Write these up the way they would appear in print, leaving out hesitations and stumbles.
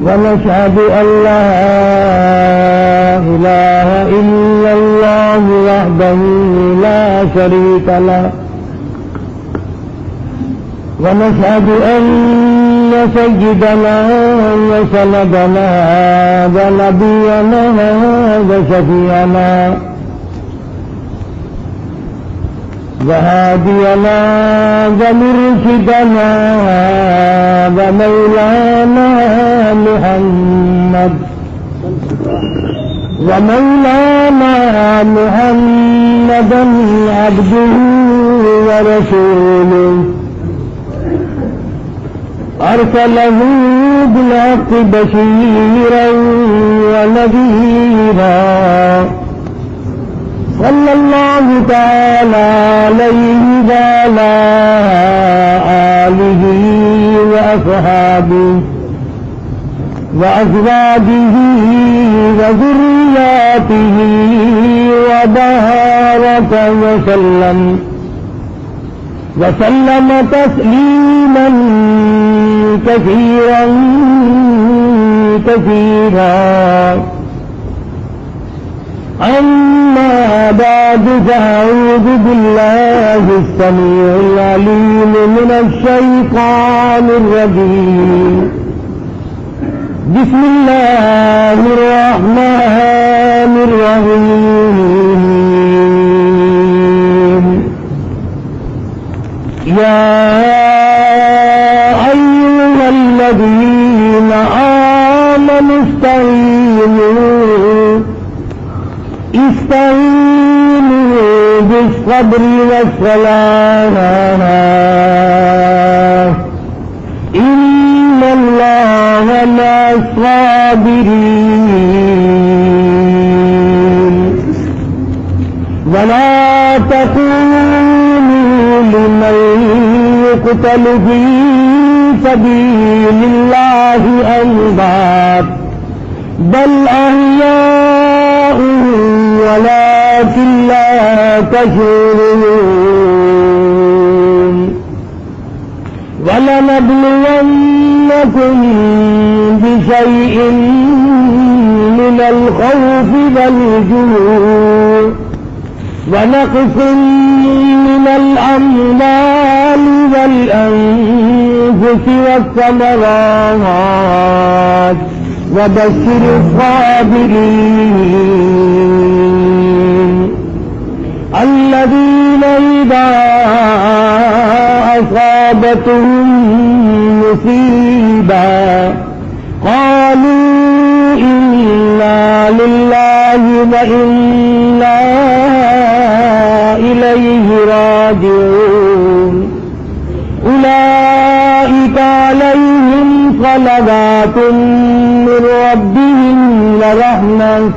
ونشهد أن لا إله إلا الله وحده لا شريك له ونشهد أن سيدنا وسندنا ونبينا وشفيعنا وهادينا ومرشدنا ومولانا محمدا عبده ورسوله أرسله بالحق بشيرا ونذيرا صلى الله تعالى عليه وعلى آله وأصحابه وأزواجه وذرياته وبارك وسلم تسليما كثيرا أما بعد فأعوذ بالله السميع العليم من الشيطان الرجيم بسم الله الرحمن الرحيم يا أيها الذين آمنوا استعينوا بالصبر والصلاة إن الله مع الصابرين ولا تكونوا لمن يقتل في سبيل الله أموات بل أحياء ولكن لا تشعرون ولنبلونكم بشيء من الخوف والجوع ونقص من الأموال والأنفس والثمرات وبشر الصابرين الذين إذا أصابتهم مصيبة قالوا إنا لله وإنا إليه راجعون أولئك عليهم صلوات من ربهم ورحمة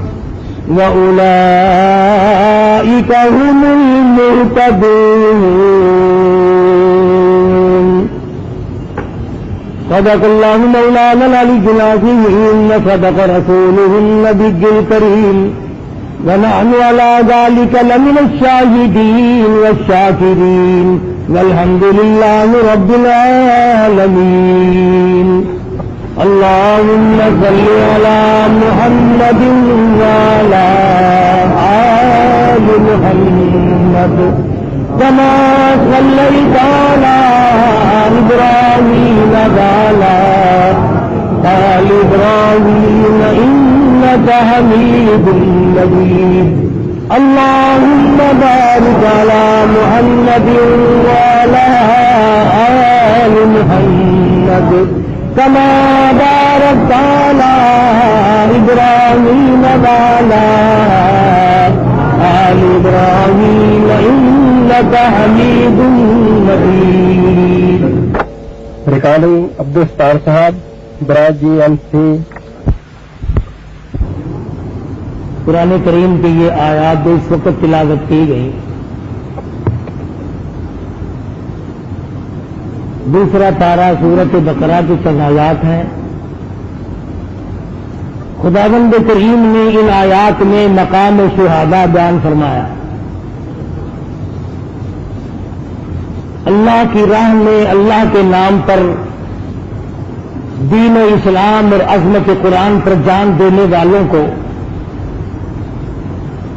وأولئك هم المهتدون صدق الله مولانا العلي العظيم وصدق رسوله النبي الكريم ونحن على ذلك لمن الشاهدين والشاكرين والحمد لله رب العالمين اللهم صل على محمد وعلى آل محمد كما صليت على إبراهيم وعلى آل إبراهيم إنك حميد مجيد اللهم بارك على محمد وعلى آل محمد كما باركت على إبراهيم وعلى آل إبراهيم إنك حميد مجيد. ریکارڈنگ عبدالستار صاحب برائے جی ایم سی. قرآن کریم کی یہ آیات جو اس وقت تلاوت کی گئی دوسرا پارہ سورۃ بقرہ کی چند آیات ہیں. خداوند کریم نے ان آیات میں مقام شہداء بیان فرمایا. اللہ کی راہ میں اللہ کے نام پر دین و اسلام اور عظمت قرآن پر جان دینے والوں کو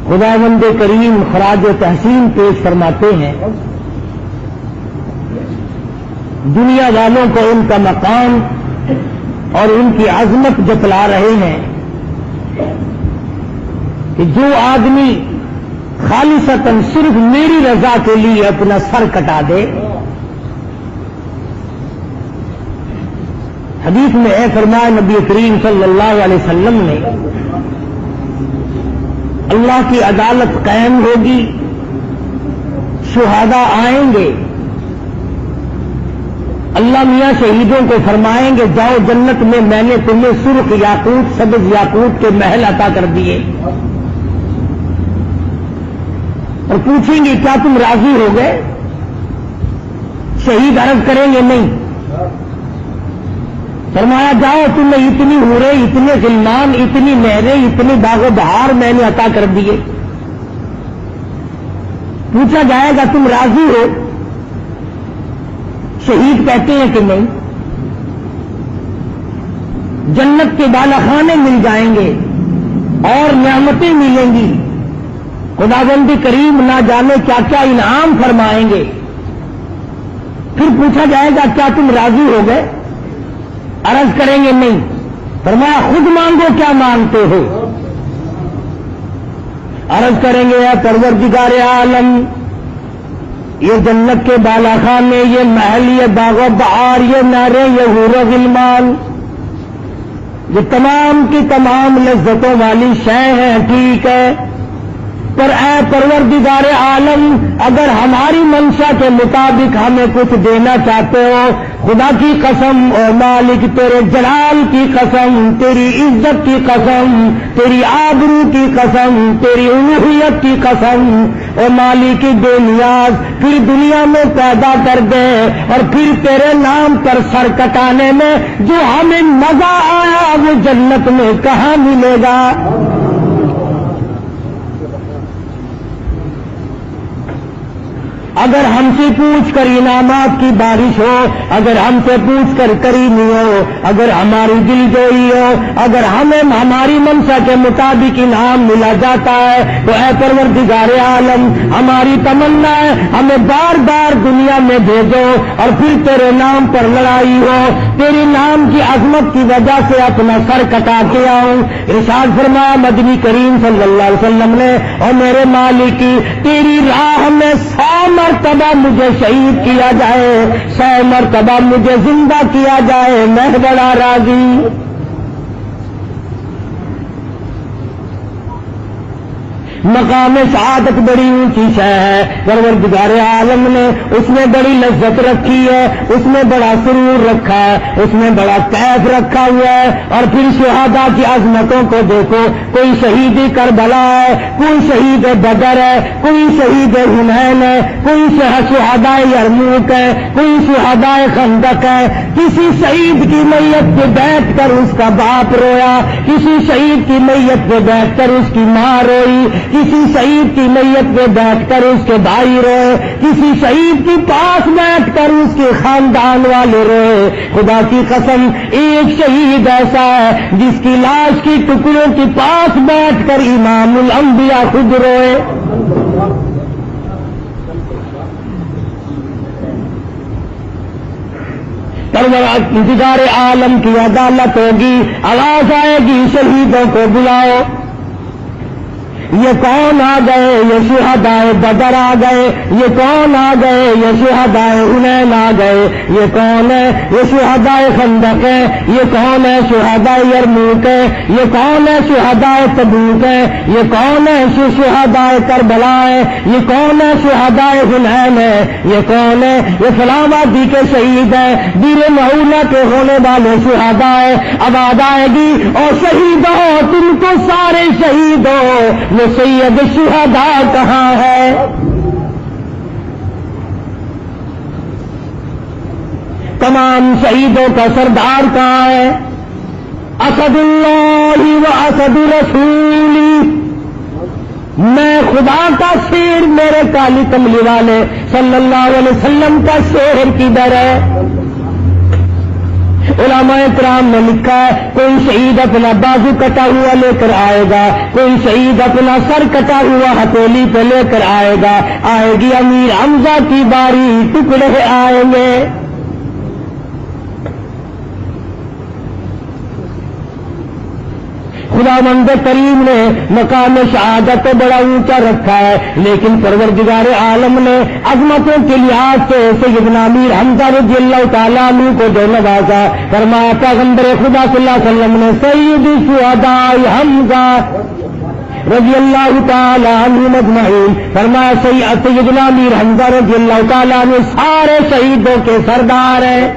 خداوند کریم خراج تحسین پیش فرماتے ہیں. دنیا والوں کو ان کا مقام اور ان کی عظمت جتلا رہے ہیں کہ جو آدمی خالصتاً صرف میری رضا کے لیے اپنا سر کٹا دے. حدیث میں ہے فرمایا نبی کریم صلی اللہ علیہ وسلم نے اللہ کی عدالت قائم ہوگی، شہداء آئیں گے، اللہ میاں شہیدوں کو فرمائیں گے جاؤ جنت میں نے تمہیں سرخ یاقوت سبز یاقوت کے محل عطا کر دیے، اور پوچھیں گے کیا تم راضی ہو گئے؟ شہید عرض کریں گے نہیں. فرمایا جاؤ تمہیں اتنی حوریں، اتنے غلمان، اتنی نہریں، اتنے باغ و بہار میں نے عطا کر دیے. پوچھا جائے گا تم راضی ہو؟ شہید کہتے ہیں کہ نہیں. جنت کے بالاخانے مل جائیں گے اور نعمتیں ملیں گی، خداوند کریم نہ جانے کیا کیا انعام فرمائیں گے. پھر پوچھا جائے گا کیا تم راضی ہو گئے؟ عرض کریں گے نہیں. فرمایا خود مانگو کیا مانگتے ہو؟ عرض کریں گے اے پروردگار عالم، یہ جنت کے بالاخانے، یہ محل، یہ باغ و بہار، یہ نہریں، یہ حور و غلمان، یہ تمام کی تمام لذتوں والی شے ہیں، ٹھیک ہے، پر اے پروردگار عالم اگر ہماری منشا کے مطابق ہمیں کچھ دینا چاہتے ہو، خدا کی قسم اور مالک تیرے جلال کی قسم، تیری عزت کی قسم، تیری آبرو کی قسم، تیری الوہیت کی قسم، اور مالک بے نیاز پھر دنیا میں پیدا کر دے، اور پھر تیرے نام پر سر کٹانے میں جو ہمیں مزہ آیا وہ جنت میں کہاں ملے گا؟ اگر ہم سے پوچھ کر انعامات کی بارش ہو، اگر ہم سے پوچھ کر کریمی ہو، اگر ہماری دل جوئی ہو، اگر ہمیں ہماری منشا کے مطابق انعام ملا جاتا ہے تو اے پروردگار عالم ہماری تمنا ہے ہمیں بار بار دنیا میں بھیجو اور پھر تیرے نام پر لڑائی ہو، تیرے نام کی عظمت کی وجہ سے اپنا سر کٹا کے آؤں. ارشاد فرمایا مدنی کریم صلی اللہ علیہ وسلم نے، اور میرے مالک تیری راہ میں 100 مرتبہ مجھے شہید کیا جائے، 100 مرتبہ مجھے زندہ کیا جائے، میں بڑا راضی. مقام سعادت بڑی اونچی شے ہے، پروردگار عالم نے اس میں بڑی لذت رکھی ہے، اس میں بڑا سرور رکھا ہے، اس میں بڑا کیف رکھا ہوا ہے. اور پھر شہداء کی عظمتوں کو دیکھو، کوئی شہید کربلا ہے، کوئی شہید بدر ہے، کوئی شہید حنین ہے، کوئی شہداء یرموک ہے، کوئی شہداء خندق ہے. کسی شہید کی میت پہ بیٹھ کر اس کا باپ رویا، کسی شہید کی میت پہ بیٹھ کر اس کی ماں روئی، کسی شہید کی میت پہ بیٹھ کر اس کے بھائی روئے، کسی شہید کے پاس بیٹھ کر اس کے خاندان والے روئے. خدا کی قسم ایک شہید ایسا ہے جس کی لاش کی ٹکڑوں کے پاس بیٹھ کر امام الانبیاء خود روئے. پروردگار عالم کی عدالت ہوگی، آواز آئے گی شہیدوں کو بلاؤ. یہ کون آ گئے؟ یہ شہداء بدر آ گئے. یہ کون آ گئے؟ یہ شہداء حنین آ گئے. یہ کون ہے؟ یہ شہداء خندق ہے. یہ کون ہے؟ شہداء یرموک ہے. یہ کون ہے؟ شہداء تبوک ہے. یہ کون ہے؟ شہداء کربلا ہے. یہ کون ہے؟ شہداء حنین ہے. یہ کون ہے؟ یہ فلاں وادی کے شہید ہیں، بیر معونہ کے ہونے والے شہداء ہے. آواز آئے گی اور شہیدوں تم تو سارے شہید ہو، وہ سید شہداء کہاں ہے؟ تمام شہیدوں کا سردار کہاں ہے؟ اسد اللہ و اسد رسولی. میں خدا کا شیر میرے کالی کملی والے صلی اللہ علیہ وسلم کا شیر کدھر ہے؟ علماء کرام نے لکھا ہے کوئی شہید اپنا بازو کٹا ہوا لے کر آئے گا، کوئی شہید اپنا سر کٹا ہوا ہتھیلی پہ لے کر آئے گا، آئے گی امیر حمزہ کی باری، ٹکڑے آئیں گے۔ خداوند کریم نے مقام شہادت بڑا اونچا رکھا ہے، لیکن پروردگار عالم نے عظمتوں کے لحاظ سے سیدنا امیر حمزہ رضی اللہ تعالیٰ عنہ کو جو نوازا، فرمایا پیغمبر خدا صلی اللہ علیہ وسلم نے سید شہداء حمزہ رضی اللہ تعالیٰ عنہ مجمعین، فرمایا سیدنا امیر حمزہ رضی اللہ تعالیٰ عنہ سارے شہیدوں کے سردار ہیں۔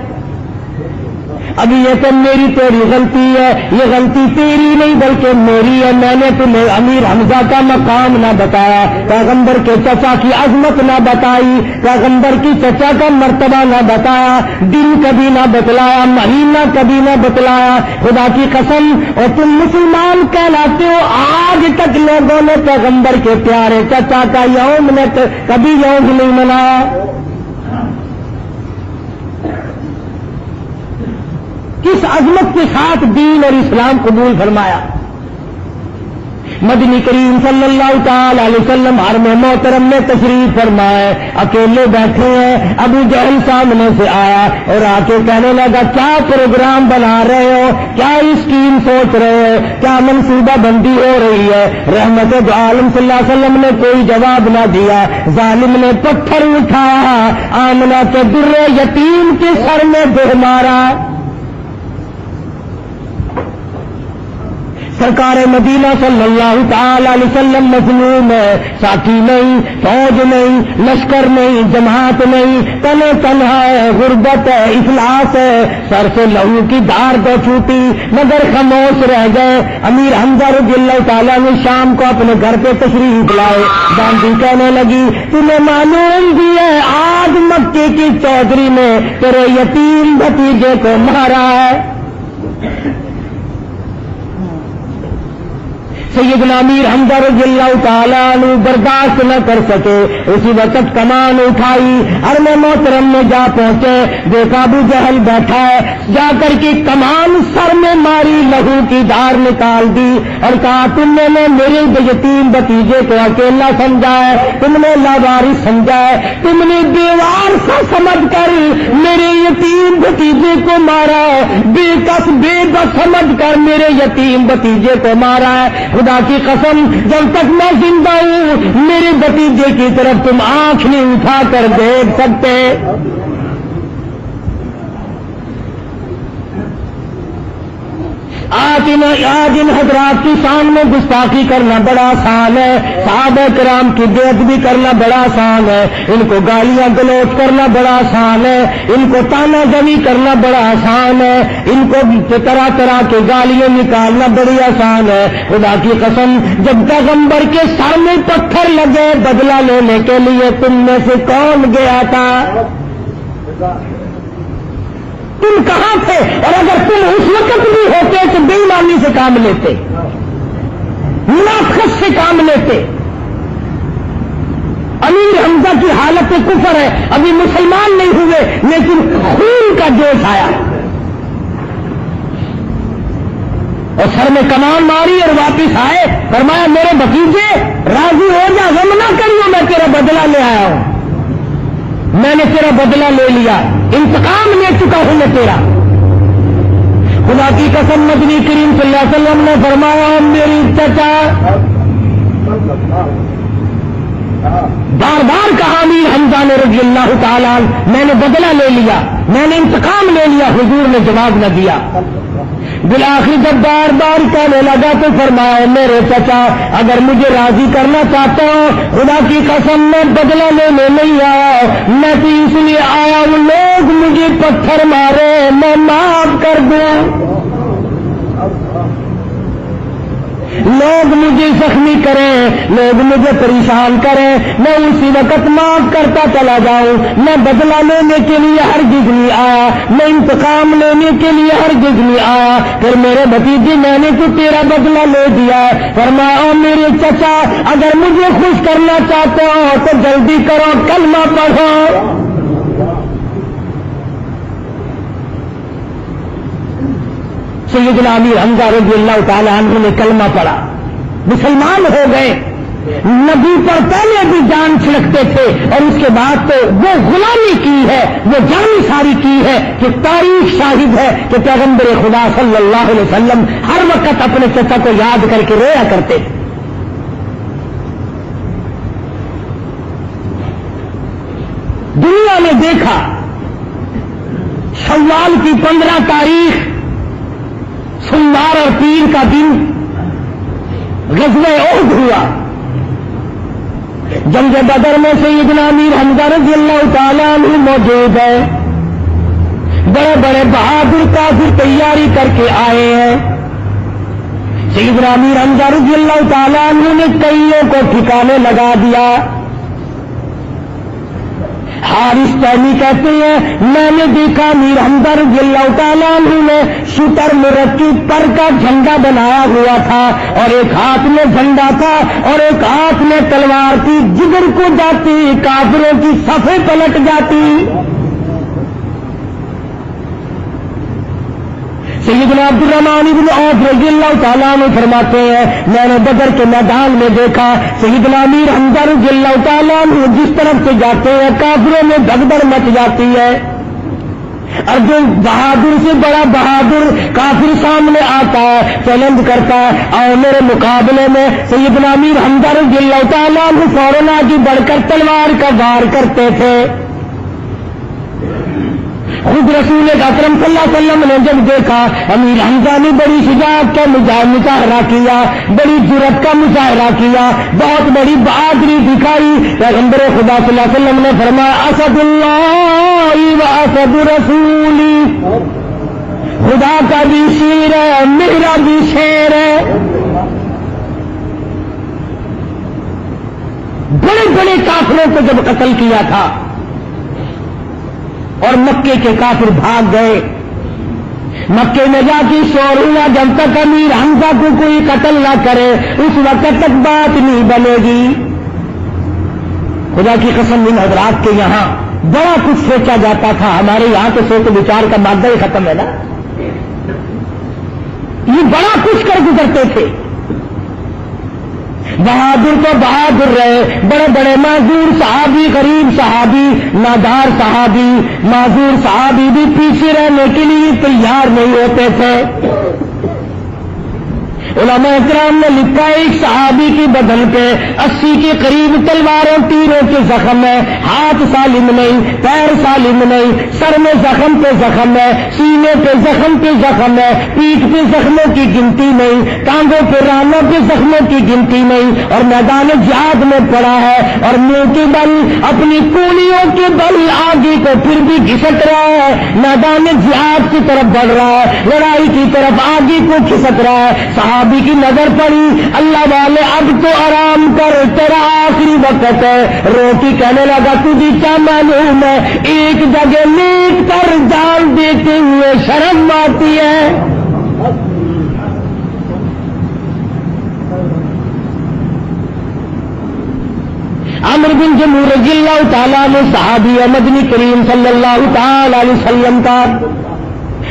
ابھی یہ تو میری تیری غلطی ہے، یہ غلطی تیری نہیں بلکہ میری ہے، میں نے تمہیں امیر حمزہ کا مقام نہ بتایا، پیغمبر کے چچا کی عظمت نہ بتائی، پیغمبر کی چچا کا مرتبہ نہ بتایا، دن کبھی نہ بتلایا، مہینہ کبھی نہ بتلایا، خدا کی قسم، اور تم مسلمان کہلاتے ہو، آج تک لوگوں نے پیغمبر کے پیارے چچا کا یوم نے کبھی یوم نہیں منایا۔ کس عظمت کے ساتھ دین اور اسلام قبول فرمایا۔ مدنی کریم صلی اللہ تعالی علیہ وسلم حرم محترم میں تشریف فرمائے، اکیلے بیٹھے ہیں، ابو جہل سامنے سے آیا اور آ کے کہنے لگا کیا پروگرام بنا رہے ہو، کیا اسکیم سوچ رہے ہو، کیا منصوبہ بندی ہو رہی ہے؟ رحمت دو عالم صلی اللہ علیہ وسلم نے کوئی جواب نہ دیا، ظالم نے پتھر اٹھایا، آمنہ کے در یتیم کے سر میں دے مارا۔ سرکار مدینہ صلی اللہ تعالی علیہ وسلم مظلوم ہے، ساتھی نہیں، فوج نہیں، لشکر نہیں، جماعت نہیں، تنہا تنہا ہے، غربت ہے، افلاس ہے، سر سے لہو کی دھار تو چھوٹی مگر خاموش رہ گئے۔ امیر حمزہ رضی اللہ تعالیٰ نے شام کو اپنے گھر پہ تشریف لائے، باندھی کہنے لگی تمہیں معلوم بھی ہے آج مکے کی چودھری نے تیرے یتیم بھتیجے کو مارا ہے۔ سیدنا امیر حمزہ رضی اللہ تعالیٰ عنہ برداشت نہ کر سکے، اسی وقت کمان اٹھائی، حرم محترم میں جا پہنچے، دیکھا ابو جہل بیٹھا ہے، جا کر کے کمان سر میں ماری، لہو کی دھار نکال دی اور کہا تم نے میرے یتیم بتیجے کو اکیلا سمجھا ہے، تم نے لاوارث سمجھا ہے، تم نے بیوار سا سمجھ کر میرے یتیم بتیجے کو مارا، بے کس بے بس سمجھ کر میرے یتیم بتیجے کو مارا ہے۔ خدا کی قسم جب تک میں زندہ ہوں میرے بتیجے کی طرف تم آنکھ نہیں اٹھا کر دیکھ سکتے۔ آج ان حضرات کی شان میں گستاخی کرنا بڑا آسان ہے، صحابہ کرام کی بے ادبی کرنا بڑا آسان ہے، ان کو گالیاں گلوچ کرنا بڑا آسان ہے، ان کو تانا زنی کرنا بڑا آسان ہے، ان کو طرح طرح کے گالیاں نکالنا بڑی آسان ہے۔ خدا کی قسم جب پیغمبر کے سر میں پتھر لگے بدلہ لینے کے لیے تم میں سے کون گیا تھا؟ تم کہاں تھے؟ اور اگر تم اس وقت بھی ہوتے تو بے ایمانی سے کام لیتے، منافقت سے کام لیتے۔ امیر حمزہ کی حالت کفر ہے، ابھی مسلمان نہیں ہوئے لیکن خون کا جوش آیا اور سر میں کمان ماری اور واپس آئے، فرمایا میرے بھتیجے راضی ہو جا، غم نہ کریو، میں تیرا بدلہ لے آیا ہوں، میں نے تیرا بدلہ لے لیا، انتقام لے چکا ہوں میں تیرا۔ خدا کی قسم مدنی کریم صلی اللہ علیہ وسلم نے فرمایا میری چچا بار بار کہا امیر حمزہ نے رضی اللہ تعالیٰ میں نے بدلہ لے لیا، میں نے انتقام لے لیا، حضور نے جواب نہ دیا۔ بالآخر جب بار بار کہنے لگا تو فرمایا میرے چچا اگر مجھے راضی کرنا چاہتے ہو خدا کی قسم میں بدلہ لینے نہیں آیا، میں تو اس لیے آیا ہوں لوگ مجھے پتھر مارے میں معاف کر دوں، لوگ مجھے زخمی کریں، لوگ مجھے پریشان کریں، میں اسی وقت معاف کرتا چلا جاؤں. میں بدلہ لینے کے لیے ہرگز نہیں آیا، میں انتقام لینے کے لیے ہرگز نہیں آیا. پھر میرے بھتیجے میں نے تو تیرا بدلہ لے دیا. فرمایا میرے چچا اگر مجھے خوش کرنا چاہتے ہو تو جلدی کرو، کلمہ پڑھو. سیدنا امیر حمزہ رضی اللہ تعالی عنہ نے کلمہ پڑھا، مسلمان ہو گئے. نبی پر پہلے بھی جان چھڑکتے تھے اور اس کے بعد تو وہ غلامی کی ہے، وہ جان ساری کی ہے کہ تاریخ شاہد ہے کہ پیغمبر خدا صلی اللہ علیہ وسلم ہر وقت اپنے چچا کو یاد کر کے رویا کرتے. دنیا نے دیکھا شوال کی 15 تاریخ سوموار اور پیر کا دن غزوہ احد ہوا. جنگ بدر میں سیدنا امیر حمزہ رضی اللہ تعالیٰ عنہ موجود ہے. بڑے بڑے بہادر کافر تیاری کر کے آئے ہیں. سیدنا امیر حمزہ رضی اللہ تعالیٰ عنہ نے کئیوں کو ٹھکانے لگا دیا. حارث تیمی کہتے ہیں میں نے دیکھا امیر حمزہ رضی اللہ تعالیٰ عنہ نے شتر مرکی پر کا جھنڈا بنایا ہوا تھا اور ایک ہاتھ میں جھنڈا تھا اور ایک ہاتھ میں تلوار تھی. جگر کو جاتی کافروں کی صفیں پلٹ جاتی. سیدنا عبد الرحمن بن عوف رضی اللہ تعالیٰ عنہ فرماتے ہیں میں نے بدر کے میدان میں دیکھا سیدنا امیر حمزہ رضی اللہ تعالیٰ عنہ جس طرف سے جاتے ہیں کافروں میں بھگدڑ مچ جاتی ہے. اور جو بہادر سے بڑا بہادر کافر سامنے آتا ہے چیلنج کرتا ہے اور میرے مقابلے میں سیدنا امیر حمزہ رضی اللہ تعالیٰ عنہ فوراً آگے بڑھ کر تلوار کا وار کرتے تھے. خود رسول اکرم صلی اللہ علیہ وسلم نے جب دیکھا امیر حمزہ نے بڑی شجاعت کا مظاہرہ کیا، بڑی جرأت کا مظاہرہ کیا، بہت بڑی بہادری دکھائی. پیغمبر خدا صلی اللہ علیہ وسلم نے فرمایا اسد اللہ و اسد رسولی، خدا کا بھی شیر ہے میرا بھی شیر ہے. بڑے بڑے کافروں کو جب قتل کیا تھا اور مکے کے کافر بھاگ گئے، مکے میں جا کے شور ہوا جب تک امیر حمزہ کو کوئی قتل نہ کرے اس وقت تک بات نہیں بنے گی. خدا کی قسم ان حضرات کے یہاں بڑا کچھ سوچا جاتا تھا، ہمارے یہاں تو سوچ وچار کا مادہ ہی ختم ہے نا. یہ بڑا کچھ کر گزرتے تھے. بہادر تو بہادر رہے، بڑے بڑے معذور صحابی، غریب صحابی، نادار صحابی، معذور صحابی بھی پیچھے رہنے کے لیے تیار نہیں ہوتے تھے. علماء اکرام نے لکھا ایک صحابی کی بدن پہ 80 کے قریب تلواروں تیروں کے زخم ہے، ہاتھ سالم نہیں، پیر سالم نہیں، سر میں زخم پہ زخم ہے، سینے پہ زخم پہ زخم ہے، پیٹھ پہ زخموں کی گنتی نہیں، ٹانگوں پہ رانوں پہ زخموں کی گنتی نہیں، اور میدان جہاد میں پڑا ہے اور منہ کے بل اپنی کونیوں کے بل آگے کو پھر بھی گھسٹ رہا ہے، میدان جہاد کی طرف بڑھ رہا ہے، لڑائی کی طرف آگے کو کھسک رہا ہے. صحابی کی نظر پڑی اللہ والے اب تو آرام کر تیرا آخری وقت ہے. روٹی کہنے لگا تجھے کیا معلوم ہے ایک جگہ نیک پر جان دیتے ہوئے شرم آتی ہے. عمرو بن جموح رضی اللہ تعالیٰ عنہ صحابی مدنی کریم صلی اللہ تعالی علیہ وسلم کا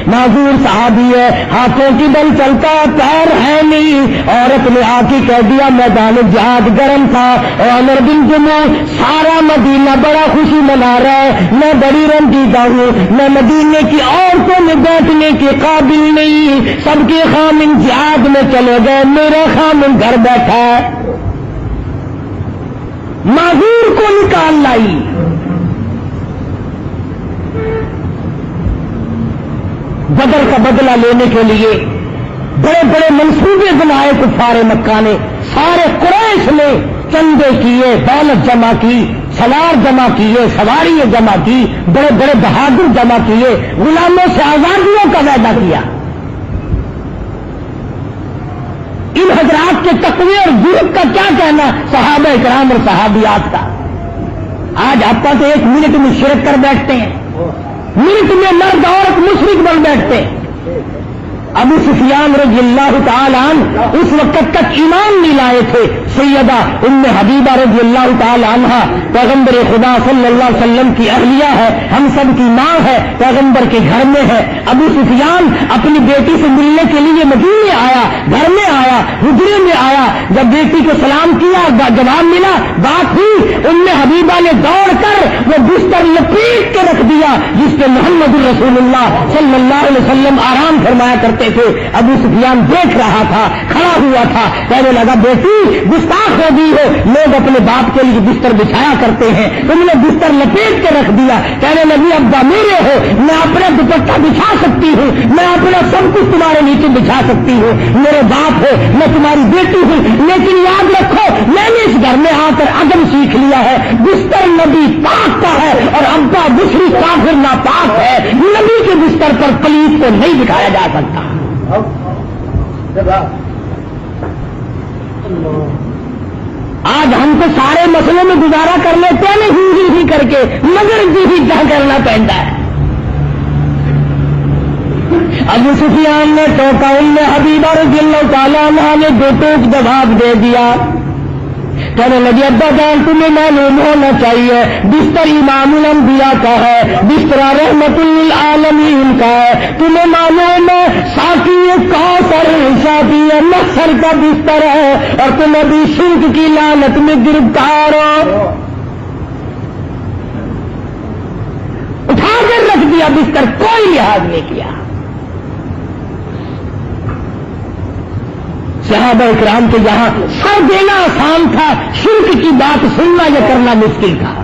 معذور صحابی ہے، ہاتھوں کی بل چلتا پیر ہے نہیں. عورت نے آ کے کہہ دیا میدان جہاد گرم تھا اور عمرو بن جموح سارا مدینہ بڑا خوشی منا رہا ہے، میں بڑی رنجیدہ ہوں، میں مدینے کی عورتوں میں بیٹھنے کے قابل نہیں، سب کے خامن جہاد میں چلے گئے، میرا خامن گھر بیٹھا ہے. معذور کو نکال لائی. بدر کا بدلہ لینے کے لیے بڑے بڑے منصوبے بنائے کفار مکہ نے، سارے قریش نے چندے کیے، دولت جمع کی، سوار جمع کیے، سواریاں جمع کی، بڑے بڑے بہادر جمع کیے، غلاموں سے آزادیوں کا وعدہ کیا. ان حضرات کے تقوی اور جرأت کا کیا کہنا صحابہ کرام اور صحابیات کا. آج آپ تو 1 منٹ میں شرک کر بیٹھتے ہیں, منٹ میں مرد عورت مشرک بن بیٹھتے ہیں. ابو سفیان رضی اللہ تعالی عنہ اس وقت تک ایمان نہیں لائے تھے. سیدہ ام حبیبہ رضی اللہ تعالی عنہ پیغمبر خدا صلی اللہ علیہ وسلم کی اہلیہ ہے, ہم سب کی ماں ہے, پیغمبر کے گھر میں ہے. ابو سفیان اپنی بیٹی سے ملنے کے لیے مدینے آیا, گھر میں آیا, حجرے میں آیا. جب بیٹی کو سلام کیا, جواب ملا, بات ہوئی, ام حبیبہ نے دوڑ کر وہ بستر لپیٹ کے رکھ دیا جس پہ محمد رسول اللہ صلی اللہ علیہ وسلم آرام فرمایا کرتے تھے. ابو سفیان دیکھ رہا تھا, کھڑا ہوا تھا, کہنے لگا بیٹی گستاخ ہو گئی ہو, لوگ اپنے باپ کے لیے بستر بچھایا کرتے ہیں, تم نے بستر لپیٹ کے رکھ دیا. کہنے لگی ابا میرے ہو, میں اپنا دوپٹہ بچھا سکتی ہوں, میں اپنا سب کچھ تمہارے نیچے بچھا سکتی ہوں, میرے باپ ہو, میں تمہاری بیٹی ہوں, لیکن یاد رکھو میں نے اس گھر میں آ کر ادب سیکھ لیا ہے, بستر نبی پاک کا ہے اور ابا دوسری کافر ناپاک ہے, نبی کے بستر پر پلیت کو نہیں بٹھایا جا سکتا. آج ہم کو سارے مسئلوں میں گزارا کر لیتے ہیں ہی کر کے, مگر جی کیا کرنا پڑتا ہے. ابو سفیان نے ٹوکا, ام حبیبہ رضی اللہ تعالیٰ عنہ نے دو ٹوک جواب دے دیا. کہنے لگی ابا جان تمہیں معلوم ہونا چاہیے بستر امام الانبیاء کا ہے, بستر رحمت للعالمین کا ہے. تمہیں معلوم ہے ساقی کوثر شافی نصر کا بستر ہے اور تم ابھی شرک کی لعنت میں گرفتار ہو. اٹھا کر رکھ دیا بستر, کوئی لحاظ نہیں کیا. صحابہ اکرام کے یہاں سر دینا آسان تھا, شرک کی بات سننا یا کرنا مشکل تھا.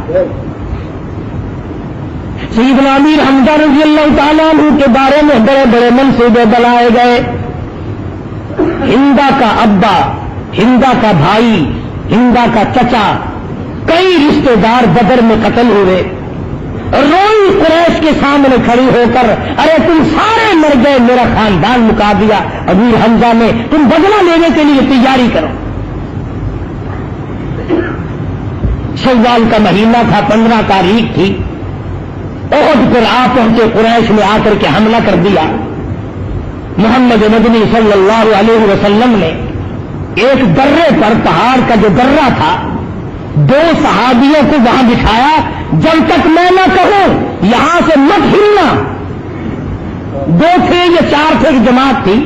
سیدنا امیر حمزہ رضی اللہ تعالیٰ عنہ کے بارے میں بڑے بڑے منصوبے بنائے گئے. ہندا کا ابا, ہندا کا بھائی, ہندا کا چچا, کئی رشتے دار بدر میں قتل ہوئے. روئی قریش کے سامنے کھڑی ہو کر ارے تم سارے مر گئے, میرا خاندان مکا دیا. امیر حمزہ نے تم بدلہ لینے کے لیے تیاری کرو. شوال کا مہینہ تھا, 15 تاریخ تھی. احد پر آ پہنچے, قریش نے آ کر کے حملہ کر دیا. محمد مدنی صلی اللہ علیہ وسلم نے ایک درے پر, پہاڑ کا جو درہ تھا, 2 صحابیوں کو وہاں بٹھایا. جب تک میں نہ کہوں یہاں سے مت ہلنا. 2 تھے یا 4 تھے, جماعت تھی.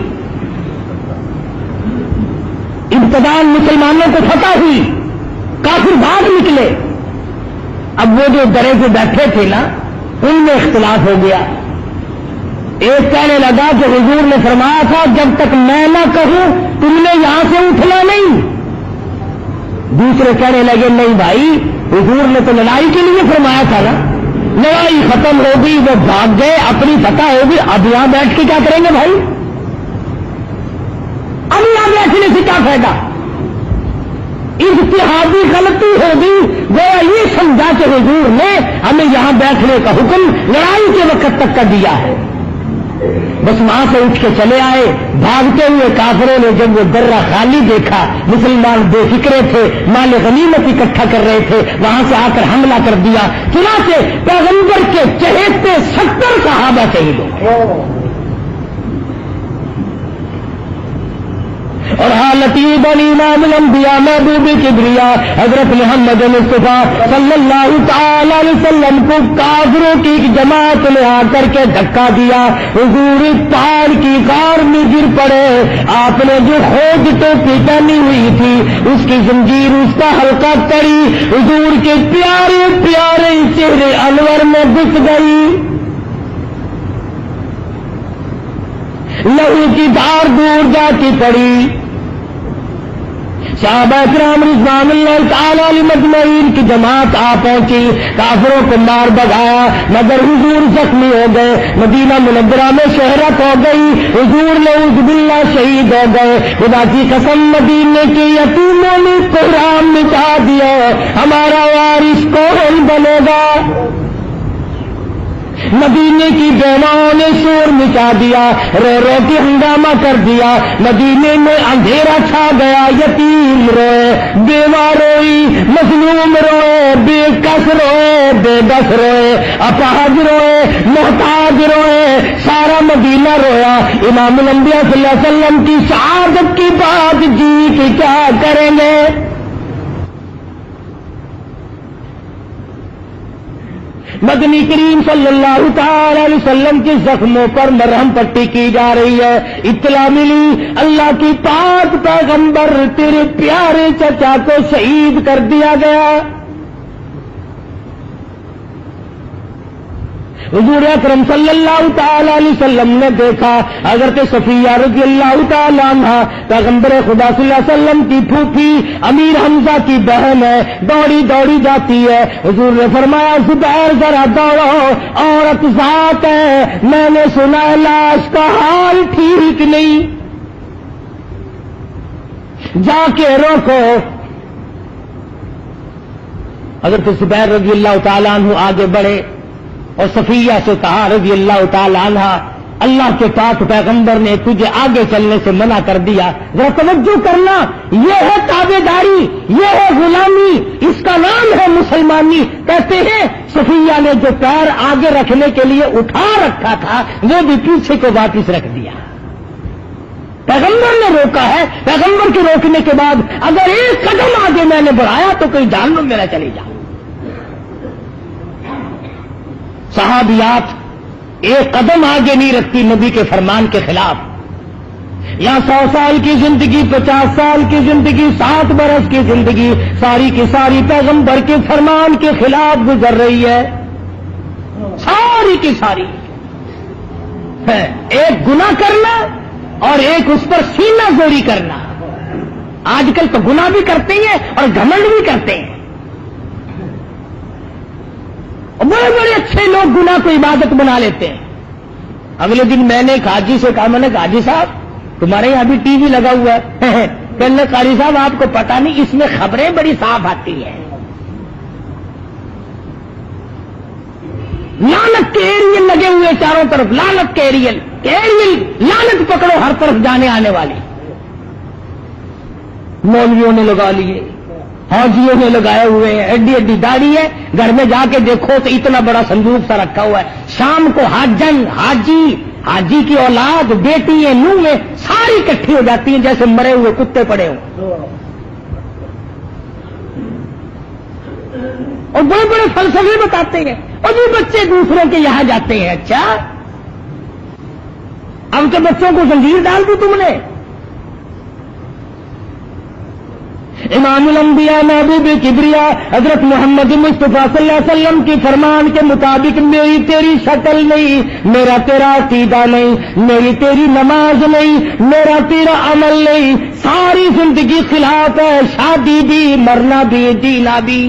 ابتدان مسلمانوں کو فتح ہوئی, کافر بھاگ نکلے. اب وہ جو درے پہ بیٹھے تھے نا, ان میں اختلاف ہو گیا. ایک کہنے لگا کہ حضور نے فرمایا تھا جب تک میں نہ کہوں تم نے یہاں سے اٹھنا نہیں. دوسرے کہنے لگے نہیں بھائی, حضور نے تو لڑائی کے لیے فرمایا تھا نا, لڑائی ختم ہو گئی, وہ بھاگ گئے, اپنی فتح ہوگی, اب یہاں بیٹھ کے کیا کریں گے بھائی, اب یہاں بیٹھنے سے کیا فائدہ. اجتہادی غلطی ہوگی, وہ یہ سمجھا کہ حضور نے ہمیں یہاں بیٹھنے کا حکم لڑائی کے وقت تک کر دیا ہے. بس وہاں سے اٹھ کے چلے آئے. بھاگتے ہوئے کافروں نے جب وہ درہ خالی دیکھا, مسلمان بے فکرے تھے, مال غنیمت اکٹھا کر رہے تھے, وہاں سے آ کر حملہ کر دیا. چنانچہ پیغمبر کے چہیتے 70 صحابہ شہید ہو. اور حالت بنی امام الانبیاء محبوب کبریا حضرت محمد مصطفیٰ صلی اللہ تعالی علیہ وسلم کو کافروں کی ایک جماعت نے آ کر کے دھکا دیا. حضور پہاڑ کی غار میں گر پڑے. آپ نے جو خوج تو پہنی ہوئی تھی اس کی زنجیر, اس کا حلقہ کڑی حضور کے پیارے پیارے چہرے انور میں گھس گئی. لہو کی دھار دور جا کے پڑی. صحابہ کرام رضوان اللہ تعالی علیہم اجمعین کی جماعت آ پہنچی, کافروں کو مار بگایا, مگر حضور زخمی ہو گئے. مدینہ منورہ میں شہرت ہو گئی, حضور نعوذ باللہ شہید ہو گئے. خدا کی قسم مدینے کے یتیموں نے قرآن مٹا دیا, ہمارا وارث کون بنے گا. مدینے کی بیواؤں نے شور بچا دیا، رو رو کے ہنگامہ کر دیا، مدینے میں اندھیرا چھا گیا، یتیم روئے، بیوہ روئی، مظلوم روئے، بے کس روئے، بے بس روئے، اپاہج روئے، محتاج روئے، سارا مدینہ رویا۔ امام الانبیاء صلی اللہ علیہ وسلم کی شہادت کی بات جی کہ کیا کریں گے؟ مدنی کریم صلی اللہ تعالی علیہ وسلم کے زخموں پر مرہم پٹی کی جا رہی ہے۔ اطلاع ملی اللہ کی پاک پیغمبر تیرے پیارے چچا کو شہید کر دیا گیا۔ حضور اکرم صلی اللہ تعالی علیہ وسلم نے دیکھا حضرت صفیہ رضی اللہ تعالی عنہ پیغمبر خدا صلی اللہ علیہ وسلم کی پھوپھی امیر حمزہ کی بہن ہے، دوڑی دوڑی جاتی ہے۔ حضور نے فرمایا زبیر ذرا دوڑو، عورت ذات ہے، میں نے سنا لاش کا حال ٹھیک نہیں، جا کے روکو۔ حضرت زبیر رضی اللہ تعالی عنہ آگے بڑھے اور صفیہ سے کہا رضی اللہ تعالی عنہ، اللہ کے پاک پیغمبر نے تجھے آگے چلنے سے منع کر دیا، ذرا توجہ کرنا، یہ ہے تابع داری، یہ ہے غلامی، اس کا نام ہے مسلمانی۔ کہتے ہیں صفیہ نے جو پیر آگے رکھنے کے لیے اٹھا رکھا تھا وہ بھی پیچھے کو واپس رکھ دیا۔ پیغمبر نے روکا ہے، پیغمبر کے روکنے کے بعد اگر ایک قدم آگے میں نے بڑھایا تو کوئی جہنم میں نہ چلی جاؤ۔ صحابیات ایک قدم آگے نہیں رکھتی نبی کے فرمان کے خلاف۔ یہاں 100 سال کی زندگی، 50 سال کی زندگی، 7 برس کی زندگی ساری کی ساری پیغمبر کے فرمان کے خلاف گزر رہی ہے، ساری کی ساری۔ ایک گناہ کرنا اور ایک اس پر سینہ زوری کرنا۔ آج کل تو گناہ بھی کرتے ہیں اور گھمنڈ بھی کرتے ہیں، اور بڑے بڑے اچھے لوگ گناہ کو عبادت بنا لیتے ہیں۔ اگلے دن میں نے ایک حاجی سے کہا، میں نے کہا حاجی صاحب تمہارے یہاں بھی ٹی وی لگا ہوا ہے؟ کہنے قاری صاحب آپ کو پتا نہیں اس میں خبریں بڑی صاف آتی ہیں، لعنت کے ایریل لگے ہوئے چاروں طرف، لعنت کے ایریل، لعنت پکڑو ہر طرف جانے آنے والی۔ مولویوں نے لگا لیے، حاجیوں نے لگائے ہوئے ہیں، ایڈی ایڈی داڑھی ہے، گھر میں جا کے دیکھو تو اتنا بڑا صندوق سا رکھا ہوا ہے۔ شام کو حاجن، حاجی کی اولاد، بیٹی نویں ساری اکٹھی ہو جاتی ہیں جیسے مرے ہوئے کتے پڑے ہوں، اور بڑے بڑے فلسفے بتاتے ہیں، اور بھی بچے دوسروں کے یہاں جاتے ہیں۔ اچھا اب تو بچوں کو زنجیر ڈال دی تم نے۔ امام الانبیاء محبوب کبریا حضرت محمد مصطفیٰ صلی اللہ علیہ وسلم کی فرمان کے مطابق میری تیری شکل نہیں، میرا تیرا عقیدہ نہیں، میری تیری نماز نہیں، میرا تیرا عمل نہیں، ساری زندگی خلاف ہے، شادی بھی، مرنا بھی، جینا بھی۔